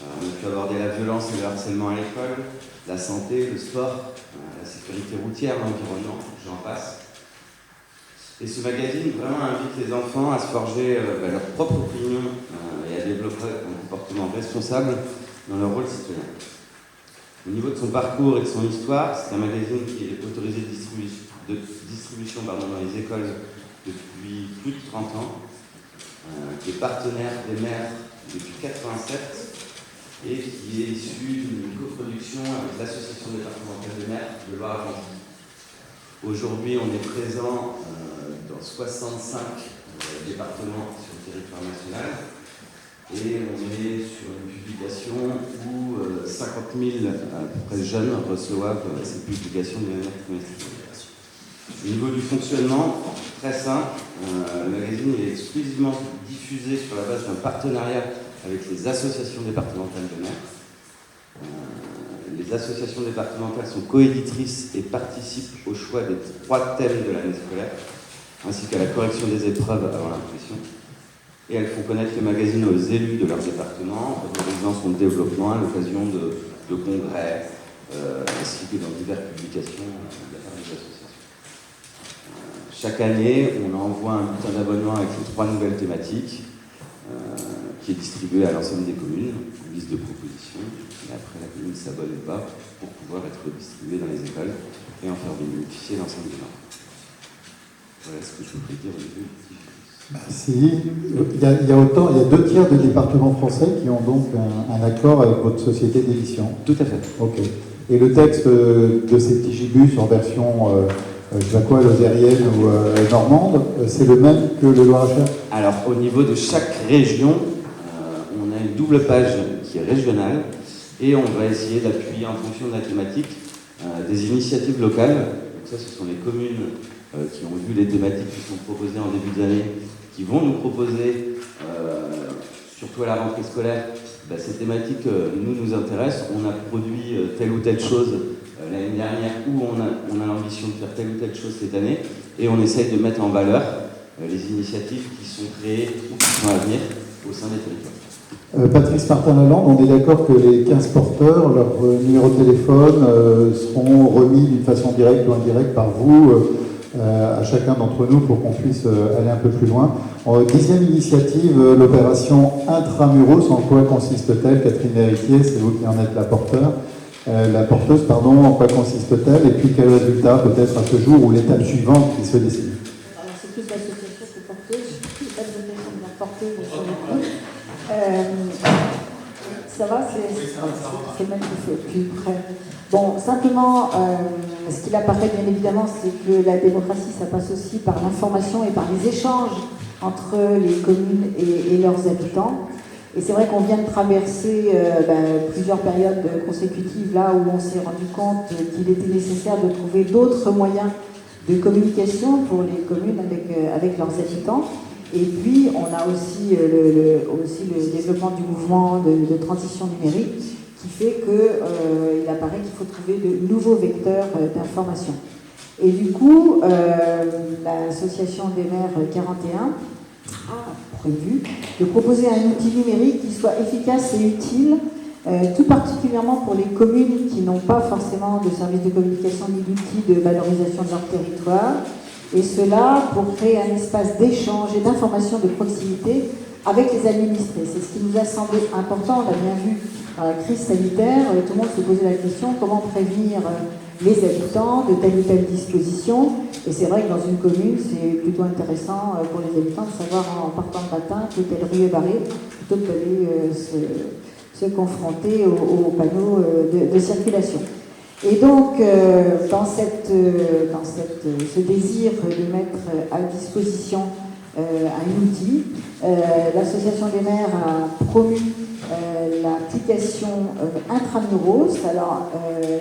On a pu aborder la violence et le harcèlement à l'école, la santé, le sport, la sécurité routière, l'environnement, j'en passe. Et ce magazine vraiment invite les enfants à se forger leur propre opinion et à développer un comportement responsable dans leur rôle citoyen. Au niveau de son parcours et de son histoire, c'est un magazine qui est autorisé de distribution dans les écoles depuis plus de 30 ans, qui est partenaire des maires depuis 1987 et qui est issu d'une coproduction avec l'Association départementale des maires de Loire-Atlantique. Aujourd'hui, on est présent dans 65 départements sur le territoire national et on est sur une publication où 50 000 à peu près jeunes reçoivent cette publication de manière trimestrielle. Au niveau du fonctionnement, très simple, le magazine est exclusivement diffusé sur la base d'un partenariat avec les associations départementales de maires. Les associations départementales sont coéditrices et participent au choix des 3 thèmes de l'année scolaire, ainsi qu'à la correction des épreuves avant l'impression. Et elles font connaître le magazine aux élus de leur département, en favorisant son développement à l'occasion de congrès, ainsi que dans diverses publications de la part des associations. Chaque année, on envoie un bulletin d'abonnement avec les 3 nouvelles thématiques, qui est distribué à l'ensemble des communes, une liste de propositions, et après la commune s'abonne ou pas pour pouvoir être distribuée dans les écoles et en faire bénéficier l'ensemble des enfants. Voilà ce que je voulais dire au début. Merci. Il y a 2 tiers des départements français qui ont donc un accord avec votre société d'édition. Tout à fait. Ok. Et le texte de ces petits gibus en version, je sais pas quoi, lozérienne ou normande, c'est le même que le Loir-et-Cher? Alors, au niveau de chaque région, on a une double page qui est régionale et on va essayer d'appuyer en fonction de la thématique des initiatives locales. Donc ça, ce sont les communes qui ont vu les thématiques qui sont proposées en début d'année, qui vont nous proposer, surtout à la rentrée scolaire, ces thématiques nous intéressent. On a produit telle ou telle chose l'année dernière ou on a l'ambition de faire telle ou telle chose cette année et on essaye de mettre en valeur les initiatives qui sont créées ou qui sont à venir au sein des territoires. Patrice Martin-Lalande, on est d'accord que les 15 porteurs, leur numéro de téléphone seront remis d'une façon directe ou indirecte par vous à chacun d'entre nous pour qu'on puisse aller un peu plus loin. 10e initiative, l'opération Intramuros, en quoi consiste-t-elle? Catherine Héritier, c'est vous qui en êtes la porteuse, en quoi consiste-t-elle? Et puis quel résultat peut-être à ce jour ou l'étape suivante qui se dessine? Alors c'est plus l'association que porteuse, pas de notion de la porteuse sur le coup. Ça va, c'est même plus près. Bon, simplement, ce qu'il apparaît bien évidemment, c'est que la démocratie, ça passe aussi par l'information et par les échanges entre les communes et leurs habitants. Et c'est vrai qu'on vient de traverser plusieurs périodes consécutives là où on s'est rendu compte qu'il était nécessaire de trouver d'autres moyens de communication pour les communes avec leurs habitants. Et puis, on a aussi le développement du mouvement de transition numérique qui fait qu'il apparaît qu'il faut trouver de nouveaux vecteurs d'information. Et du coup, l'association des maires 41 a prévu de proposer un outil numérique qui soit efficace et utile, tout particulièrement pour les communes qui n'ont pas forcément de service de communication ni d'outils de valorisation de leur territoire, et cela pour créer un espace d'échange et d'information de proximité avec les administrés. C'est ce qui nous a semblé important, on l'a bien vu dans la crise sanitaire, tout le monde se posait la question comment prévenir les habitants de telle ou telle disposition. Et c'est vrai que dans une commune, c'est plutôt intéressant pour les habitants de savoir en partant le matin que telle rue est barrée, plutôt que d'aller se confronter aux panneaux de circulation. Et donc, dans ce désir de mettre à disposition un outil, l'association des maires a promu l'application Intramuros. Alors,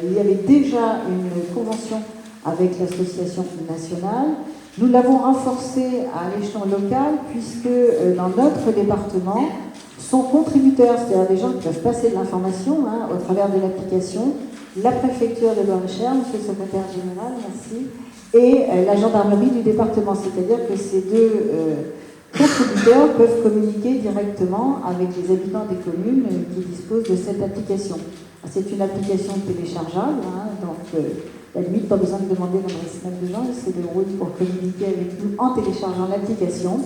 il y avait déjà une convention avec l'association nationale, Nous l'avons renforcé à l'échelon local puisque dans notre département, sont contributeurs, c'est-à-dire des gens qui peuvent passer de l'information au travers de l'application, la préfecture de Loir-et-Cher, monsieur le secrétaire général, merci, et la gendarmerie du département, c'est-à-dire que ces deux contributeurs peuvent communiquer directement avec les habitants des communes qui disposent de cette application. C'est une application téléchargeable, donc à la limite, pas besoin de demander l'adresse mail de gens, ils se débrouillent pour communiquer avec nous en téléchargeant l'application.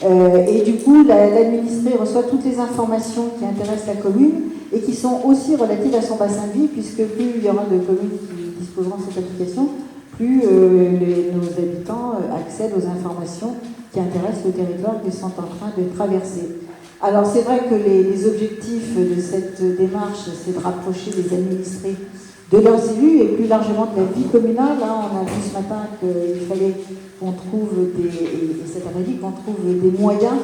Et du coup, l'administré reçoit toutes les informations qui intéressent la commune et qui sont aussi relatives à son bassin de vie, puisque plus il y aura de communes qui disposeront de cette application, plus nos habitants accèdent aux informations qui intéressent le territoire qu'ils sont en train de traverser. Alors c'est vrai que les objectifs de cette démarche, c'est de rapprocher les administrés de leurs élus et plus largement de la vie communale. On a vu ce matin qu'il fallait qu'on trouve et cet après-midi qu'on trouve des moyens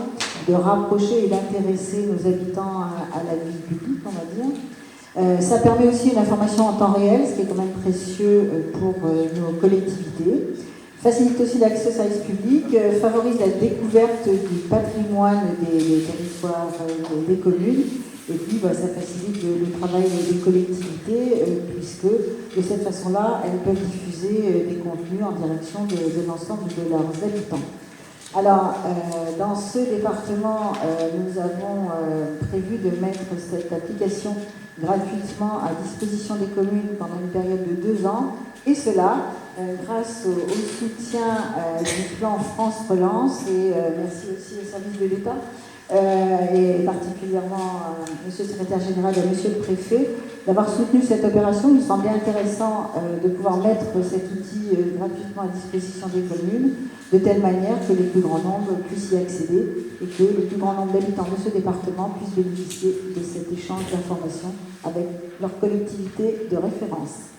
de rapprocher et d'intéresser nos habitants à la vie publique, on va dire. Ça permet aussi une information en temps réel, ce qui est quand même précieux pour nos collectivités. Facilite aussi l'accès aux services publics, favorise la découverte du patrimoine des territoires des communes, et puis ça facilite le travail des collectivités, puisque de cette façon-là, elles peuvent diffuser des contenus en direction de l'ensemble de leurs habitants. Alors, dans ce département, nous avons prévu de mettre cette application gratuitement à disposition des communes pendant une période de 2 ans, et cela grâce au soutien du plan France Relance, et merci aussi au service de l'État, et particulièrement Monsieur le secrétaire général et Monsieur le préfet, d'avoir soutenu cette opération. Il nous semblait intéressant de pouvoir mettre cet outil gratuitement à disposition des communes, de telle manière que le plus grand nombre puisse y accéder et que le plus grand nombre d'habitants de ce département puissent bénéficier de cet échange d'informations avec leur collectivité de référence.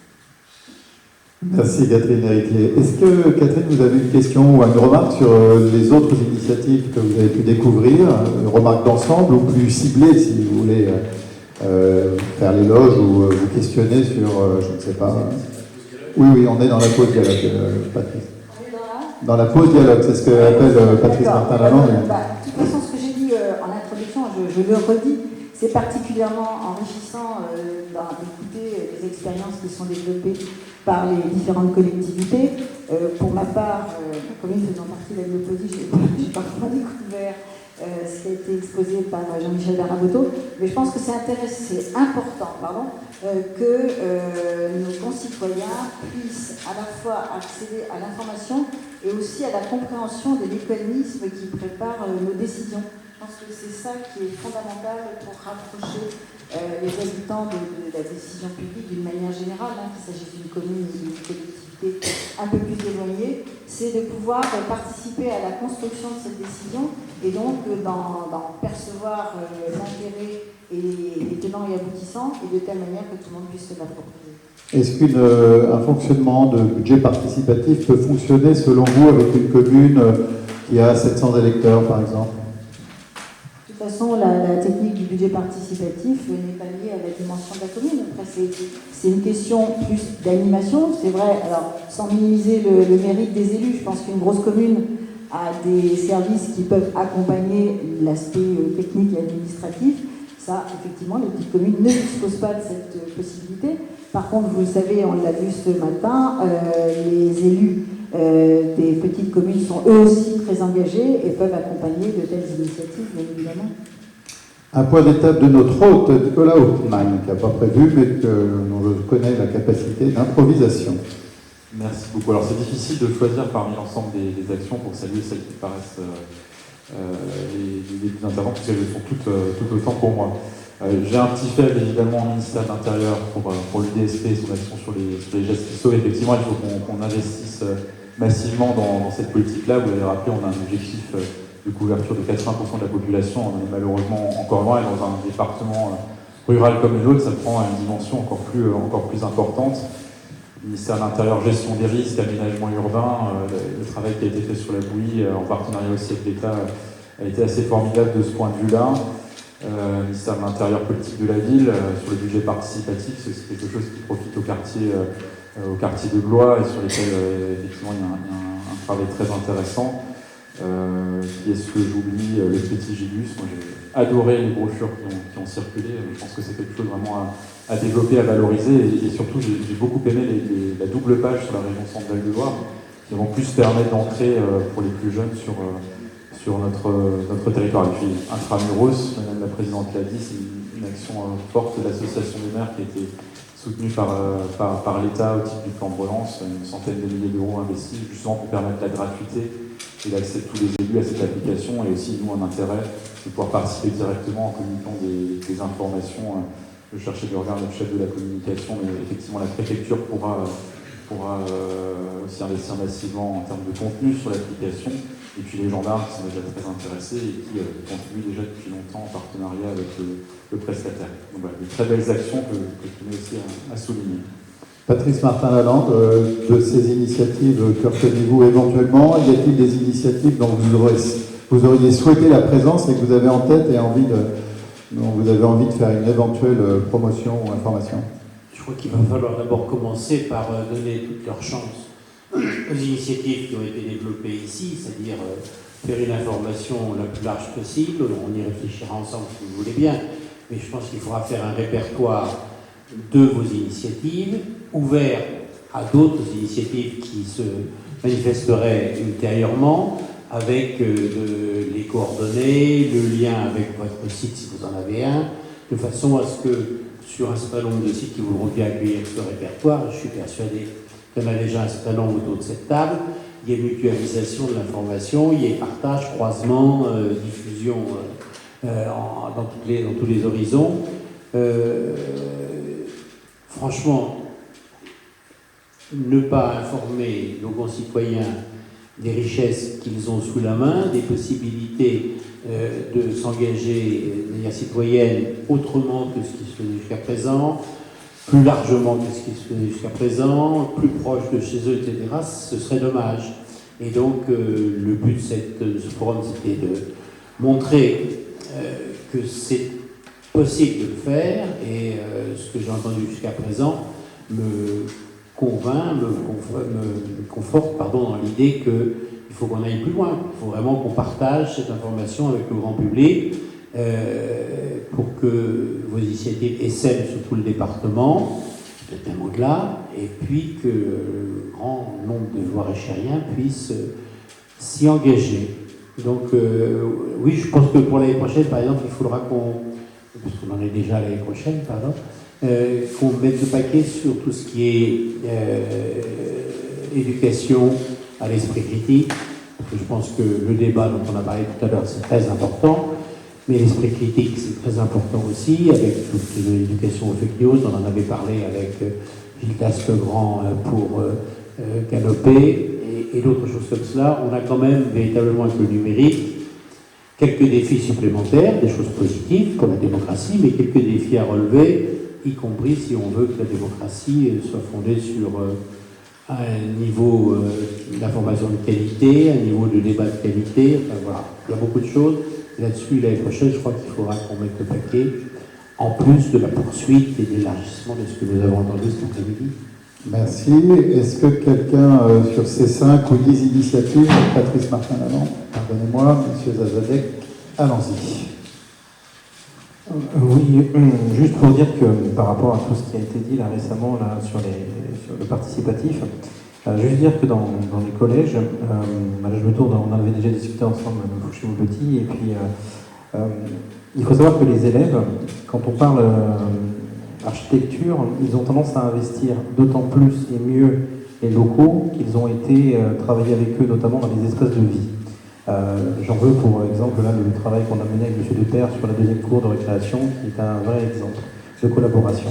Merci Catherine Héritier. Est-ce que Catherine, vous avez une question ou une remarque sur les autres initiatives que vous avez pu découvrir, une remarque d'ensemble ou plus ciblée si vous voulez faire l'éloge ou vous questionner sur, je ne sais pas. Oui, on est dans la pause dialogue, Patrice. Dans la pause dialogue, c'est ce qu'appelle Patrice Martin-Lalande. De toute façon, ce que j'ai dit en introduction, je le redis, c'est particulièrement enrichissant d'écouter les expériences qui sont développées par les différentes collectivités. Pour ma part, la commune faisant partie de la Biopodie, j'ai parfois découvert ce qui a été exposé par Jean-Michel Daraboto, mais je pense que c'est important que nos concitoyens puissent à la fois accéder à l'information et aussi à la compréhension des mécanismes qui préparent nos décisions. Je pense que c'est ça qui est fondamental pour rapprocher les habitants de la décision publique d'une manière générale, qu'il s'agisse d'une commune ou d'une collectivité un peu plus éloignée, c'est de pouvoir participer à la construction de cette décision et donc d'en percevoir l'intérêt et les tenants et aboutissants, et de telle manière que tout le monde puisse se l'approprier. Est-ce qu'un fonctionnement de budget participatif peut fonctionner selon vous avec une commune qui a 700 électeurs par exemple ? De toute façon, la technique du budget participatif n'est pas liée à la dimension de la commune. Après, c'est une question plus d'animation, c'est vrai. Alors, sans minimiser le mérite des élus, je pense qu'une grosse commune a des services qui peuvent accompagner l'aspect technique et administratif. Ça, effectivement, les petites communes ne disposent pas de cette possibilité. Par contre, vous le savez, on l'a vu ce matin, les élus des petites communes sont eux aussi très engagés et peuvent accompagner de telles initiatives, bien évidemment. Un point d'étape de notre hôte, Nicolas Hauptmann, qui n'a pas prévu, mais dont je connais la capacité d'improvisation. Merci beaucoup. Alors c'est difficile de choisir parmi l'ensemble des actions pour saluer celles qui paraissent les plus intéressantes, parce qu'elles le sont toutes autant pour moi. J'ai un petit faible évidemment au ministère de l'Intérieur pour l'UDSP et son action sur les gestes qui sauvent. Effectivement, il faut qu'on investisse massivement dans cette politique-là. Vous l'avez rappelé, on a un objectif de couverture de 80% de la population. On est malheureusement encore loin, et dans un département rural comme le nôtre, ça prend une dimension encore plus importante. Le ministère de l'Intérieur, gestion des risques, aménagement urbain, le travail qui a été fait sur la bouillie, en partenariat aussi avec l'État, a été assez formidable de ce point de vue-là. Le ministère de l'Intérieur, politique de la ville, sur le budget participatif, c'est quelque chose qui profite au quartier de Blois et sur lesquels effectivement il y a un travail très intéressant. Qui est-ce que j'oublie? Le petit Gibus. Moi, j'ai adoré les brochures qui ont circulé. Je pense que c'est quelque chose vraiment à développer, à valoriser. Et surtout, j'ai beaucoup aimé la double page sur la région Centre-Val de Loire, qui vont plus permettre d'entrer pour les plus jeunes sur notre territoire. Et puis, Intramuros, Madame la Présidente l'a dit, c'est une action forte de l'association des maires qui a été soutenue par l'État au titre du plan de relance, une centaine de milliers d'euros investis, justement pour permettre la gratuité et l'accès de tous les élus à cette application. Et aussi, nous, un intérêt de pouvoir participer directement en communiquant des informations. Je cherchais du regard le chef de la communication, mais effectivement, la préfecture pourra aussi investir massivement en termes de contenu sur l'application. Et puis les gendarmes qui sont déjà très intéressés et qui contribuent déjà depuis longtemps en partenariat avec le prestataire. Donc voilà, de très belles actions que je tenais aussi à souligner. Patrice Martin-Lalande, de ces initiatives, que retenez-vous éventuellement? Y a-t-il des initiatives dont vous auriez souhaité la présence et que vous avez en tête et dont vous avez envie de faire une éventuelle promotion ou information? Je crois qu'il va falloir d'abord commencer par donner toute leur chance aux initiatives qui ont été développées ici, c'est-à-dire faire une information la plus large possible. On y réfléchira ensemble si vous voulez bien, mais je pense qu'il faudra faire un répertoire de vos initiatives, ouvert à d'autres initiatives qui se manifesteraient ultérieurement, avec les coordonnées, le lien avec votre site si vous en avez un, de façon à ce que sur un certain nombre de sites qui voudront bien accueillir ce répertoire, je suis persuadé qu'il y en a déjà un certain nombre autour de cette table, il y a mutualisation de l'information, il y a partage, croisement, diffusion dans tous les horizons. Franchement, ne pas informer nos concitoyens des richesses qu'ils ont sous la main, des possibilités de s'engager de manière citoyenne autrement que ce qui se faisait jusqu'à présent, plus largement que ce qui se faisait jusqu'à présent, plus proche de chez eux, etc., ce serait dommage. Et donc, le but de ce forum, c'était de montrer que c'est possible de le faire, et ce que j'ai entendu jusqu'à présent me conforte dans l'idée qu'il faut qu'on aille plus loin. Il faut vraiment qu'on partage cette information avec le grand public pour que vos initiatives essaiment sur tout le département, peut-être même au-delà, et puis que le grand nombre de Loir-et-Chériens puissent s'y engager. Donc oui, je pense que pour l'année prochaine, par exemple, il faudra parce qu'on en est déjà l'année prochaine, pardon, qu'on mette le paquet sur tout ce qui est éducation à l'esprit critique, parce que je pense que le débat dont on a parlé tout à l'heure, c'est très important, mais l'esprit critique, c'est très important aussi, avec toute l'éducation aux fake news, on en avait parlé avec Gilles Caslegrand pour Canopé, et d'autres choses comme cela. On a quand même véritablement avec le numérique quelques défis supplémentaires, des choses positives pour la démocratie, mais quelques défis à relever, y compris si on veut que la démocratie soit fondée sur un niveau d'information de qualité, un niveau de débat de qualité, enfin voilà, il y a beaucoup de choses. Là-dessus, l'année prochaine, je crois qu'il faudra qu'on mette le paquet, en plus de la poursuite et de l'élargissement de ce que nous avons entendu cet après-midi. Merci. Est-ce que quelqu'un, sur ces 5 ou 10 initiatives, Patrice Martin-Lalande, pardonnez-moi, M. Zazadek, allons-y. Oui, juste pour dire que par rapport à tout ce qui a été dit là récemment là, sur le participatif, juste dire que dans les collèges, là je me tourne, on en avait déjà discuté ensemble chez vos petits, et puis il faut savoir que les élèves, quand on parle architecture, ils ont tendance à investir d'autant plus et mieux les locaux qu'ils ont été travailler avec eux, notamment dans les espaces de vie. J'en veux pour exemple là, le travail qu'on a mené avec M. Depère sur la deuxième cour de récréation, qui est un vrai exemple de collaboration.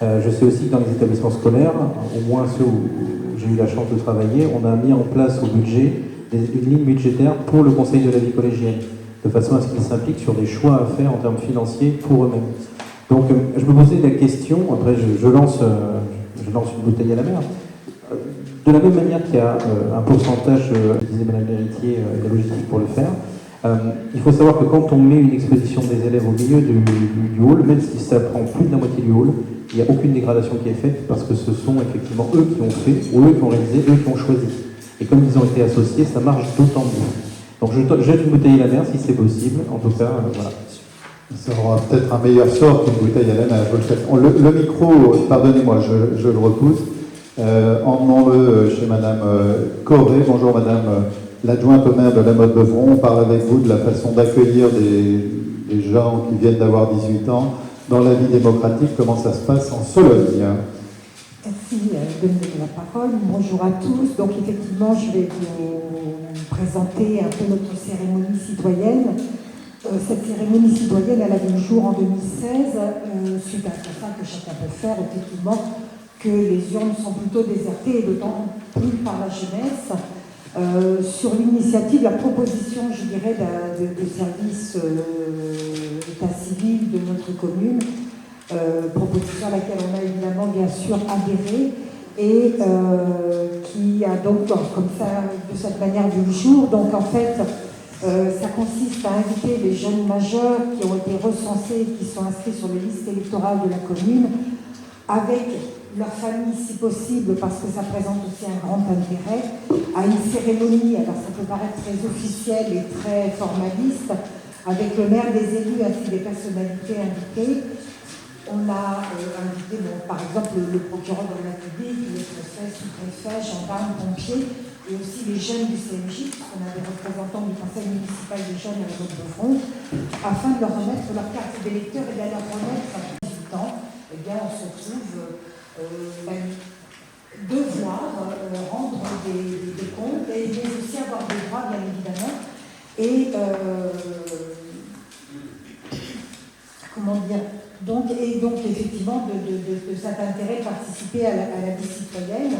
Je sais aussi que dans les établissements scolaires, au moins ceux où j'ai eu la chance de travailler, on a mis en place au budget une ligne budgétaire pour le conseil de la vie collégienne, de façon à ce qu'ils s'impliquent sur des choix à faire en termes financiers pour eux-mêmes. Donc je me posais la question, après je lance une bouteille à la mer. De la même manière qu'il y a un pourcentage, disait Mme l'héritier, de la logistique pour le faire, il faut savoir que quand on met une exposition des élèves au milieu du hall, même si ça prend plus de la moitié du hall, il n'y a aucune dégradation qui est faite parce que ce sont effectivement eux qui ont fait, ou eux qui ont réalisé, eux qui ont choisi. Et comme ils ont été associés, ça marche d'autant mieux. Donc je jette une bouteille à la mer si c'est possible. En tout cas, voilà. Ça aura peut-être un meilleur sort qu'une bouteille à la mer. Le micro, pardonnez-moi, je le repousse. Emmenons-le chez Madame Corré. Bonjour Madame l'adjointe au maire de La Motte-Beuvron. On parle avec vous de la façon d'accueillir des gens qui viennent d'avoir 18 ans dans la vie démocratique. Comment ça se passe en Sologne? Merci de me donner la parole. Bonjour à tous. Donc effectivement, je vais vous présenter un peu notre cérémonie citoyenne. Cette cérémonie citoyenne, elle a vu le jour en 2016, suite à un constat que chacun peut faire, effectivement, que les urnes sont plutôt désertées, et d'autant plus par la jeunesse. Sur l'initiative, la proposition, je dirais, de service état civil de notre commune, proposition à laquelle on a évidemment bien sûr adhéré, et qui a donc, comme ça, de cette manière, vu le jour. Donc en fait, ça consiste à inviter les jeunes majeurs qui ont été recensés, qui sont inscrits sur les listes électorales de la commune, avec leur famille si possible, parce que ça présente aussi un grand intérêt, à une cérémonie, alors ça peut paraître très officiel et très formaliste, avec le maire, des élus ainsi des personnalités invitées. On a invité, par exemple, le procureur de la République, le préfet, sous-préfet, gendarmes, pompiers, et aussi les jeunes du CMJ, puisqu'on a des représentants du conseil municipal des jeunes à la Motte-Beuvron, afin de leur remettre leur carte d'électeur et de leur remettre à 18 ans. Eh bien, on se trouve devoir rendre des comptes, et mais aussi avoir des droits, bien évidemment. Et comment dire, donc effectivement, de cet intérêt de participer à la vie citoyenne.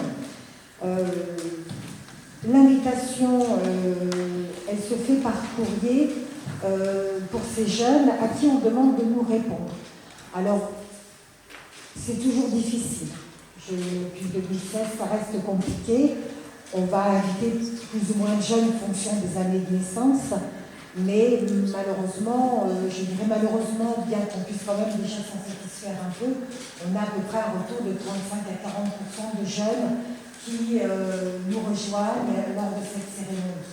L'invitation, elle se fait par courrier pour ces jeunes à qui on demande de nous répondre. Alors, c'est toujours difficile. Depuis 2016, ça reste compliqué. On va inviter plus ou moins de jeunes en fonction des années de naissance. Mais malheureusement, je dirais malheureusement, bien qu'on puisse quand même déjà s'en satisfaire un peu, on a à peu près un retour de 35 à 40% de jeunes qui nous rejoignent lors de cette cérémonie.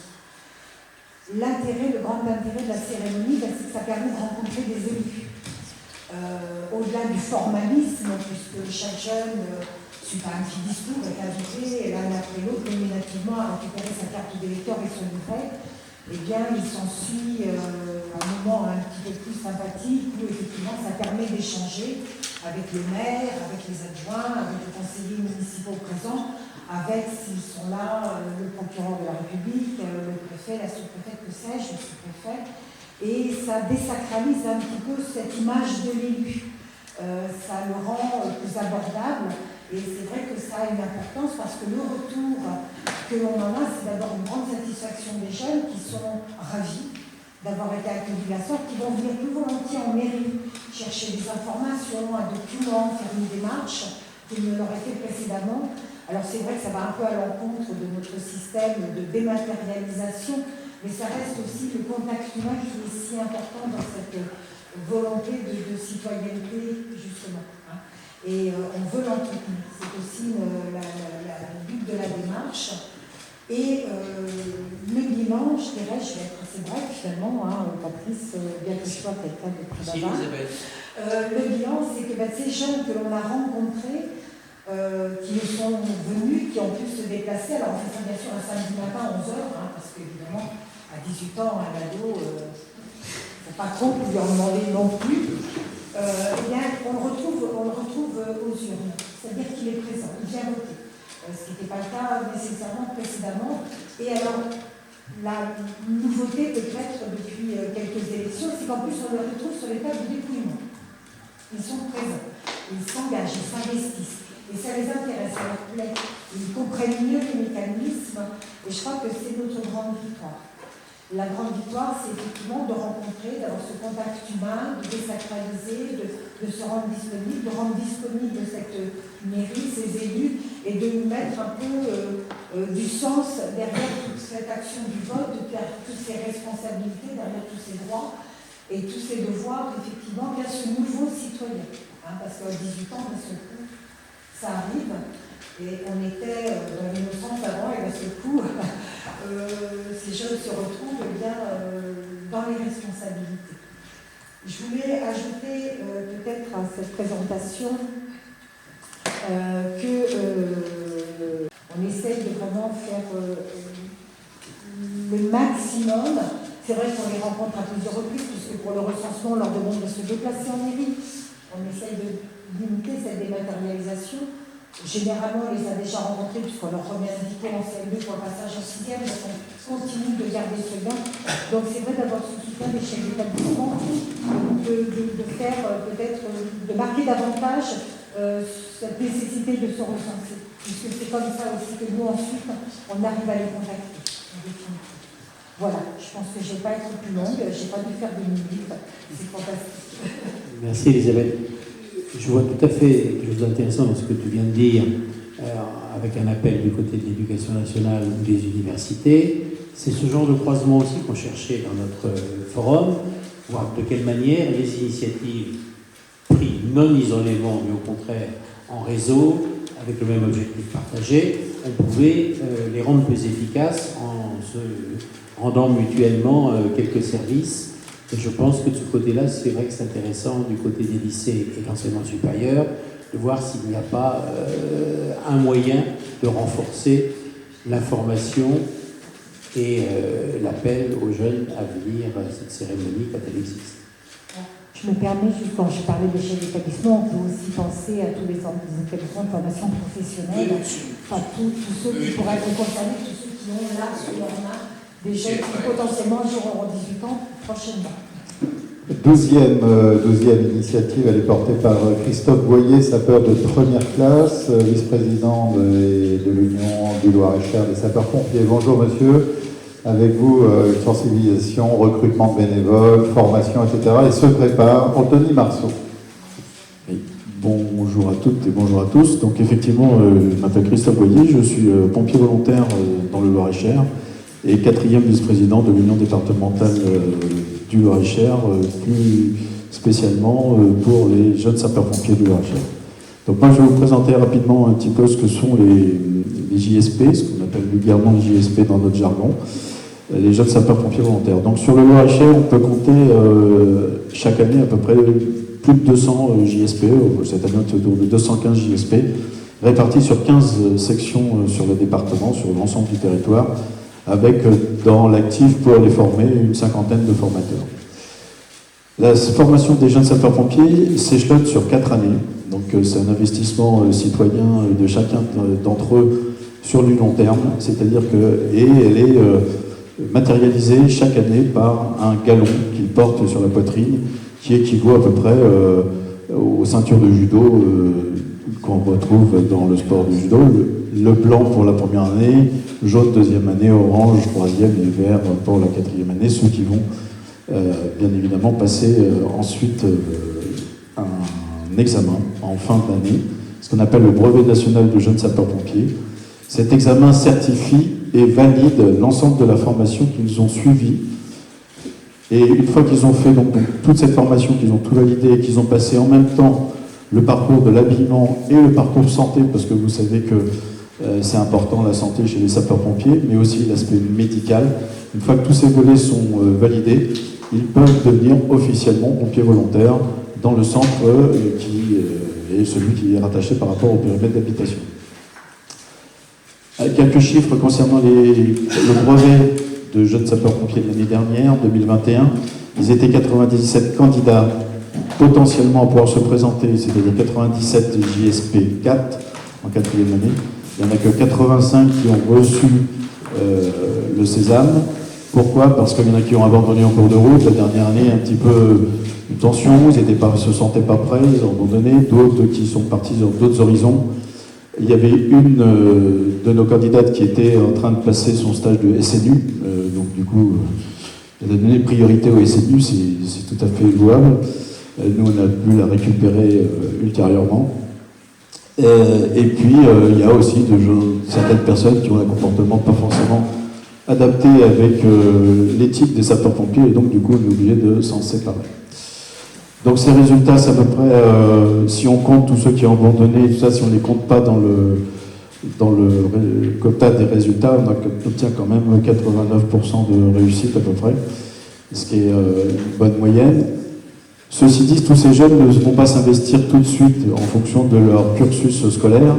Le grand intérêt de la cérémonie, c'est que ça permet de rencontrer des élus. Au-delà du formalisme, puisque chaque jeune, suite à un petit discours, est invité l'un après l'autre nominativement à récupérer sa carte d'électeur et son livret, eh bien, il s'ensuit un moment un petit peu plus sympathique où effectivement ça permet d'échanger avec le maire, avec les adjoints, avec les conseillers municipaux présents, avec, s'ils sont là, le procureur de la République, le préfet, la sous-préfète, que sais-je, le sous-préfet. Et ça désacralise un petit peu cette image de l'élu. Ça le rend plus abordable. Et c'est vrai que ça a une importance parce que le retour que l'on en a, c'est d'abord une grande satisfaction des jeunes qui sont ravis d'avoir été accueillis de la sorte, qui vont venir plus volontiers en mairie chercher des informations, un document, faire une démarche qu'il ne leur a fait précédemment. Alors c'est vrai que ça va un peu à l'encontre de notre système de dématérialisation, mais ça reste aussi le contact humain qui est si important dans cette volonté de citoyenneté, justement. Et on veut l'entretenir. C'est aussi le but de la démarche. Et le bilan, je dirais, je vais être assez bref finalement, Patrice, bien que je sois quelqu'un de plus bavard. Le bilan, c'est que ces jeunes que l'on a rencontrés, qui nous sont venus, qui ont pu se déplacer, alors on fait ça bien sûr un samedi matin à 11h, parce qu'évidemment, à 18 ans, un ado, faut pas trop lui en demander non plus. Eh bien, on le retrouve aux urnes, c'est-à-dire qu'il est présent, il vient voter, ce qui n'était pas le cas nécessairement précédemment. Et alors, la nouveauté peut-être depuis quelques élections, c'est qu'en plus on le retrouve sur les tables de dépouillement. Ils sont présents, ils s'engagent, ils s'investissent, et ça les intéresse, ça leur plaît, ils comprennent mieux les mécanismes, et je crois que c'est notre grande victoire. La grande victoire, c'est effectivement de rencontrer, d'avoir ce contact humain, de désacraliser, de se rendre disponible, de rendre disponible cette mairie, ces élus, et de mettre un peu du sens derrière toute cette action du vote, derrière toutes ces responsabilités, derrière tous ces droits et tous ces devoirs, effectivement, qu'il y a ce nouveau citoyen. Parce qu'à 18 ans, ça arrive. Et on était dans l'innocence avant, et d'un seul coup, ces jeunes se retrouvent dans les responsabilités. Je voulais ajouter peut-être à cette présentation on essaye de vraiment faire le maximum. C'est vrai qu'on les rencontre à plusieurs reprises, puisque pour le recensement, on leur demande de se déplacer en mairie. On essaye de limiter cette dématérialisation. Généralement, on les a déjà rencontrés, puisqu'on leur remet un diplôme en CM2 pour le passage en 6e, donc on continue de garder ce lien. Donc c'est vrai d'avoir ce soutien des chefs d'établissement, de faire peut-être, de marquer davantage cette nécessité de se recenser. Puisque c'est comme ça aussi que nous, ensuite, on arrive à les contacter. Voilà, je pense que je ne vais pas être plus longue, je n'ai pas dû faire de minutes, c'est fantastique. Merci Elisabeth. Je vois tout à fait quelque chose d'intéressant dans ce que tu viens de dire, avec un appel du côté de l'éducation nationale ou des universités. C'est ce genre de croisement aussi qu'on cherchait dans notre forum, voir de quelle manière les initiatives prises non isolément, mais au contraire en réseau, avec le même objectif partagé, on pouvait les rendre plus efficaces en se rendant mutuellement quelques services. Et je pense que de ce côté-là, c'est vrai que c'est intéressant du côté des lycées et de l'enseignement supérieur de voir s'il n'y a pas un moyen de renforcer l'information et l'appel aux jeunes à venir à cette cérémonie quand elle existe. Je me permets, juste quand je parlais des chefs d'établissement, on peut aussi penser à tous les établissements de formation professionnelle, enfin tous ceux qui pourraient être concernés, tous ceux qui ont là sur leur main des jeunes qui potentiellement auront 18 ans prochainement. Douzième initiative, elle est portée par Christophe Boyer, sapeur de première classe, vice-président de l'Union du Loir-et-Cher des sapeurs-pompiers. Bonjour monsieur, avec vous une sensibilisation, recrutement de bénévoles, formation, etc. Et se prépare Anthony Marceau. Oui. Bonjour à toutes et bonjour à tous. Donc effectivement, je m'appelle Christophe Boyer, je suis pompier volontaire dans le Loir-et-Cher et 4e vice-président de l'Union départementale du Loir-et-Cher, plus spécialement pour les jeunes sapeurs-pompiers du Loir-et-Cher. Donc moi je vais vous présenter rapidement un petit peu ce que sont les JSP, ce qu'on appelle vulgairement les JSP dans notre jargon, les jeunes sapeurs-pompiers volontaires. Donc sur le Loir-et-Cher, on peut compter chaque année à peu près plus de 200 JSP, cette année autour de 215 JSP, répartis sur 15 sections sur le département, sur l'ensemble du territoire, avec dans l'actif pour les former une cinquantaine de formateurs. La formation des jeunes sapeurs-pompiers s'échelonne sur 4 années, donc c'est un investissement citoyen de chacun d'entre eux sur du long terme, c'est-à-dire elle est matérialisée chaque année par un galon qu'il porte sur la poitrine, qui équivaut à peu près aux ceintures de judo qu'on retrouve dans le sport du judo. Le blanc pour la première année, jaune deuxième année, orange troisième et vert pour la 4e année, ceux qui vont bien évidemment passer ensuite un examen en fin d'année, ce qu'on appelle le brevet national de jeunes sapeurs-pompiers. Cet examen certifie et valide l'ensemble de la formation qu'ils ont suivie. Et une fois qu'ils ont fait donc toute cette formation, qu'ils ont tout validé et qu'ils ont passé en même temps le parcours de l'habillement et le parcours santé, parce que vous savez que c'est important la santé chez les sapeurs-pompiers, mais aussi l'aspect médical. Une fois que tous ces volets sont validés, ils peuvent devenir officiellement pompiers volontaires dans le centre qui est celui qui est rattaché par rapport au périmètre d'habitation. Quelques chiffres concernant le brevet de jeunes sapeurs-pompiers de l'année dernière, 2021. Ils étaient 97 candidats potentiellement à pouvoir se présenter, c'est-à-dire 97 JSP 4 en 4e année. Il n'y en a que 85 qui ont reçu le sésame. Pourquoi? Parce qu'il y en a qui ont abandonné en cours de route. La dernière année, un petit peu une tension, ils ne se sentaient pas prêts, ils ont abandonné. D'autres qui sont partis sur d'autres horizons. Il y avait une de nos candidates qui était en train de passer son stage de SNU. Donc du coup, elle a donné priorité au SNU, c'est tout à fait louable. Nous, on a pu la récupérer ultérieurement. Et puis, il y a aussi certaines personnes qui ont un comportement pas forcément adapté avec l'éthique des sapeurs-pompiers, et donc du coup, on est obligé de s'en séparer. Donc ces résultats, c'est à peu près, si on compte tous ceux qui ont abandonné, tout ça, si on ne les compte pas dans dans le quota des résultats, on obtient quand même 89% de réussite à peu près, ce qui est une bonne moyenne. Ceci dit, tous ces jeunes ne vont pas s'investir tout de suite en fonction de leur cursus scolaire,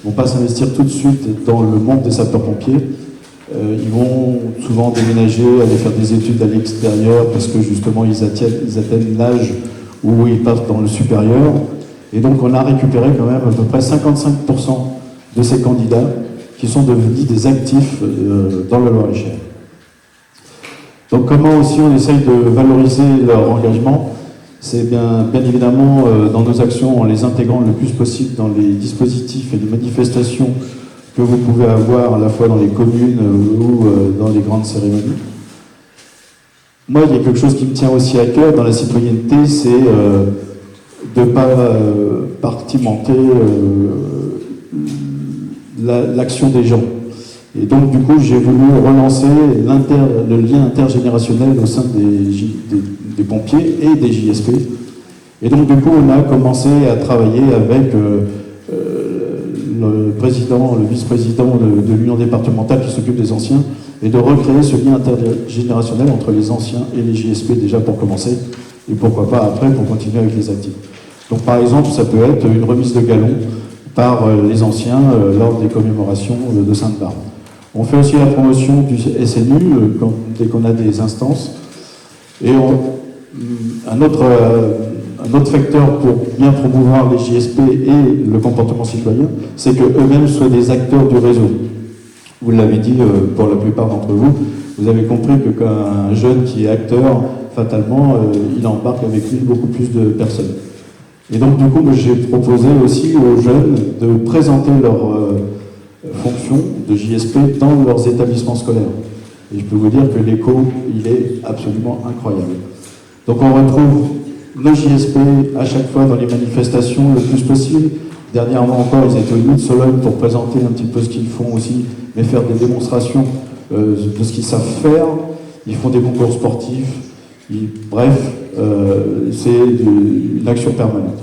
ne vont pas s'investir tout de suite dans le monde des sapeurs-pompiers. Ils vont souvent déménager, aller faire des études à l'extérieur parce que justement ils atteignent l'âge où ils passent dans le supérieur. Et donc on a récupéré quand même à peu près 55% de ces candidats qui sont devenus des actifs dans le Loir-et-Cher. Donc comment aussi on essaye de valoriser leur engagement? C'est bien évidemment dans nos actions en les intégrant le plus possible dans les dispositifs et les manifestations que vous pouvez avoir à la fois dans les communes ou dans les grandes cérémonies. Moi, il y a quelque chose qui me tient aussi à cœur dans la citoyenneté, c'est de ne pas partimenter l'action des gens. Et donc, du coup, j'ai voulu relancer le lien intergénérationnel au sein des pompiers et des JSP. Et donc, du coup, on a commencé à travailler avec le président, le vice-président de l'union départementale qui s'occupe des anciens, et de recréer ce lien intergénérationnel entre les anciens et les JSP déjà pour commencer, et pourquoi pas après pour continuer avec les actifs. Donc par exemple, ça peut être une remise de galons par les anciens lors des commémorations de Sainte-Barbe. On fait aussi la promotion du SNU dès qu'on a des instances. Et un autre facteur pour bien promouvoir les JSP et le comportement citoyen, c'est qu'eux-mêmes soient des acteurs du réseau. Vous l'avez dit pour la plupart d'entre vous, vous avez compris que qu'un jeune qui est acteur, fatalement, il embarque avec lui beaucoup plus de personnes. Et donc du coup, j'ai proposé aussi aux jeunes de présenter leurs fonctions de JSP dans leurs établissements scolaires. Et je peux vous dire que l'écho, il est absolument incroyable. Donc on retrouve nos JSP à chaque fois dans les manifestations le plus possible. Dernièrement encore, ils étaient au Nuit de Sologne pour présenter un petit peu ce qu'ils font aussi, mais faire des démonstrations de ce qu'ils savent faire. Ils font des concours sportifs. Bref, c'est une action permanente.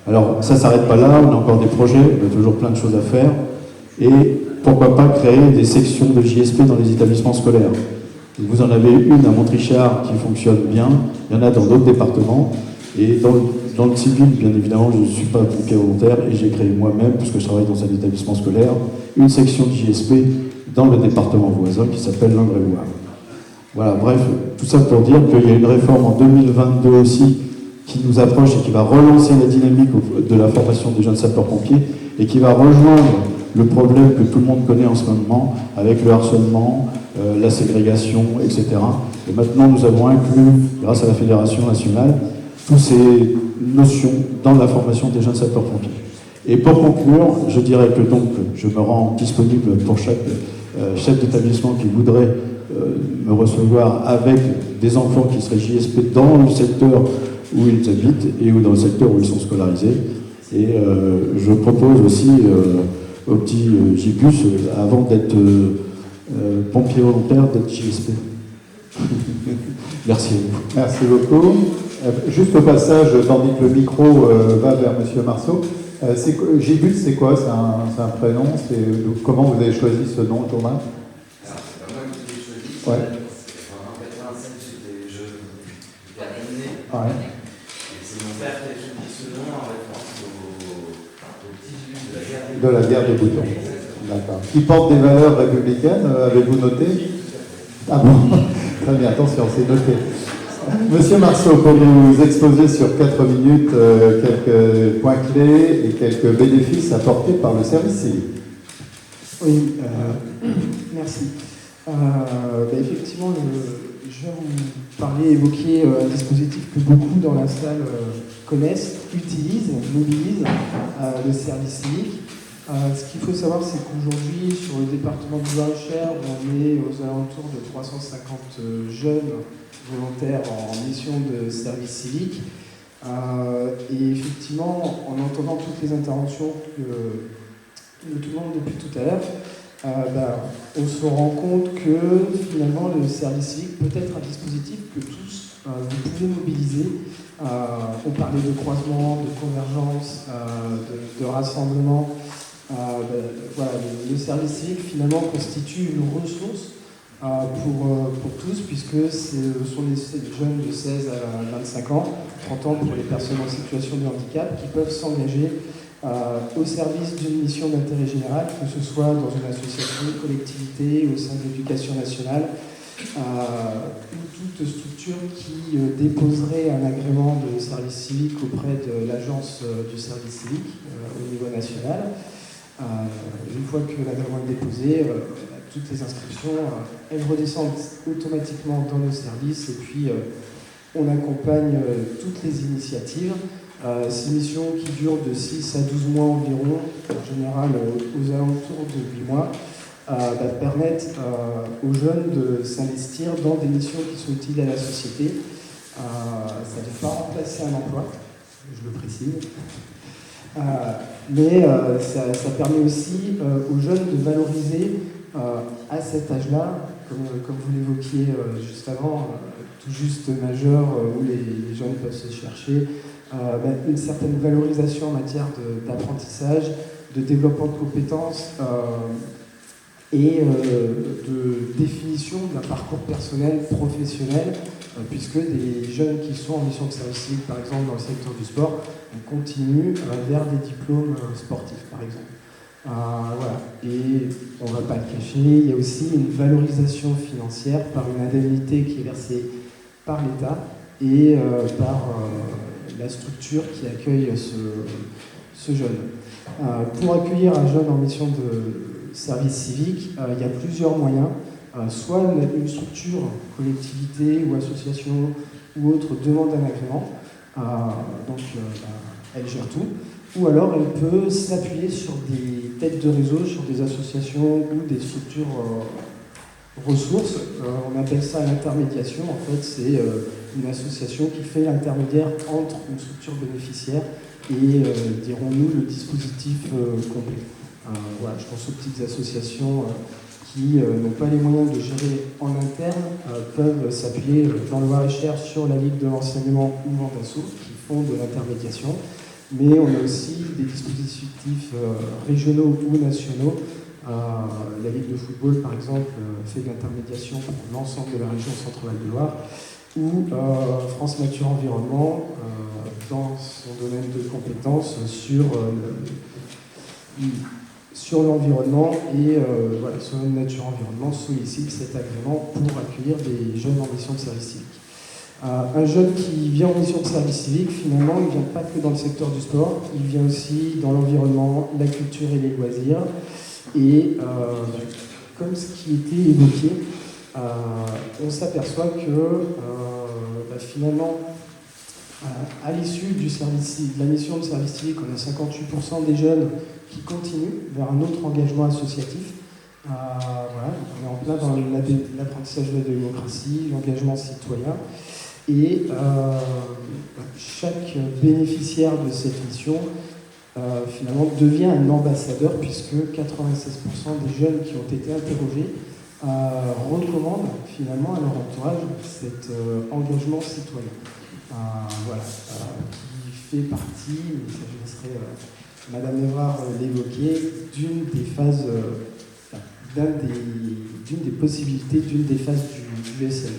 Alors, ça ne s'arrête pas là, on a encore des projets, on a toujours plein de choses à faire. Et pourquoi pas créer des sections de JSP dans les établissements scolaires. Vous en avez une à Montrichard qui fonctionne bien, il y en a dans d'autres départements. Et dans le civil, bien évidemment, je ne suis pas pompier volontaire et j'ai créé moi-même, puisque je travaille dans un établissement scolaire, une section de JSP dans le département voisin qui s'appelle l'Indre-et-Loire. Voilà, bref, tout ça pour dire qu'il y a une réforme en 2022 aussi qui nous approche et qui va relancer la dynamique de la formation des jeunes sapeurs-pompiers et qui va rejoindre le problème que tout le monde connaît en ce moment avec le harcèlement, la ségrégation, etc. Et maintenant, nous avons inclus, grâce à la Fédération nationale, toutes ces notions dans la formation des jeunes sapeurs-pompiers. Et pour conclure, je dirais que donc je me rends disponible pour chaque chef d'établissement qui voudrait me recevoir avec des enfants qui seraient JSP dans le secteur où ils habitent et ou dans le secteur où ils sont scolarisés. Et je propose aussi aux petits Gibus, avant d'être pompier volontaire, d'être JSP. Merci. Merci beaucoup. Juste au passage, tandis que le micro va vers M. Marceau, Gibus, c'est quoi? C'est un prénom? Comment vous avez choisi ce nom, Thomas? C'est pas moi qui l'ai choisi. Ouais. En 87, j'étais jeune terminé. Ouais. Et c'est mon père qui a choisi ce nom en référence au petit Gibus de la guerre des De la guerre des boutons. D'accord. Qui porte des valeurs républicaines, avez-vous noté? Ah bon. Très bien, attention, c'est noté. Monsieur Marceau, pour nous exposer sur 4 minutes quelques points clés et quelques bénéfices apportés par le service civique. Oui, merci. Effectivement, je vais vous parler, évoquer un dispositif que beaucoup dans la salle connaissent, utilisent, mobilisent, le service civique. Ce qu'il faut savoir, c'est qu'aujourd'hui, sur le département du Loir-et-Cher, on est aux alentours de 350 jeunes volontaires en mission de service civique. Et effectivement, en entendant toutes les interventions de tout le monde depuis tout à l'heure, on se rend compte que finalement le service civique peut être un dispositif que tous vous pouvez mobiliser. On parlait de croisement, de convergence, de rassemblement. Voilà, le service civique finalement constitue une ressource pour tous, puisque ce sont des jeunes de 16 à 25 ans, 30 ans pour les personnes en situation de handicap, qui peuvent s'engager au service d'une mission d'intérêt général, que ce soit dans une association, une collectivité, au sein de l'éducation nationale, ou toute structure qui déposerait un agrément de service civique auprès de l'agence du service civique au niveau national. Une fois que l'agrément est déposé, toutes les inscriptions, elles redescendent automatiquement dans nos services, et puis on accompagne toutes les initiatives. Ces missions qui durent de 6 à 12 mois environ, en général aux alentours de 8 mois, permettent aux jeunes de s'investir dans des missions qui sont utiles à la société. Ça ne va pas remplacer un emploi, je le précise, mais ça permet aussi aux jeunes de valoriser à cet âge-là, comme vous l'évoquiez juste avant, tout juste majeur, où les jeunes peuvent se chercher, une certaine valorisation en matière d'apprentissage, de développement de compétences et de définition d'un parcours personnel, professionnel, puisque des jeunes qui sont en mission de service civique, par exemple dans le secteur du sport, continuent vers des diplômes sportifs, par exemple. Voilà. Et on ne va pas le cacher, il y a aussi une valorisation financière par une indemnité qui est versée par l'État et par la structure qui accueille ce jeune. Pour accueillir un jeune en mission de service civique, il y a plusieurs moyens. Soit une structure, collectivité ou association ou autre demande un agrément, donc elle gère tout, ou alors elle peut s'appuyer sur des têtes de réseau, sur des associations ou des structures ressources. On appelle ça l'intermédiation. En fait, c'est une association qui fait l'intermédiaire entre une structure bénéficiaire et, dirons-nous, le dispositif complet. Voilà, je pense aux petites associations qui n'ont pas les moyens de gérer en interne, peuvent s'appuyer dans le Loir-et-Cher sur la Ligue de l'enseignement ou Vendasso, qui font de l'intermédiation. Mais on a aussi des dispositifs régionaux ou nationaux. La Ligue de football, par exemple, fait de l'intermédiation pour l'ensemble de la région Centre-Val de Loire, ou France Nature Environnement, dans son domaine de compétences sur l'environnement et voilà, sur la nature environnement sollicite cet agrément pour accueillir des jeunes en mission de service civique. Un jeune qui vient en mission de service civique, finalement, il ne vient pas que dans le secteur du sport, il vient aussi dans l'environnement, la culture et les loisirs. Et comme ce qui était évoqué, on s'aperçoit que finalement, à l'issue de la mission de service civique, on a 58% des jeunes qui continuent vers un autre engagement associatif. Voilà, on est en plein dans l'apprentissage de la démocratie, l'engagement citoyen. Et chaque bénéficiaire de cette mission finalement devient un ambassadeur, puisque 96% des jeunes qui ont été interrogés recommandent finalement à leur entourage cet engagement citoyen. Voilà, qui fait partie, mais ça je laisserai Madame Evrard l'évoquer, d'une des phases, d'une des possibilités, d'une des phases du SLE.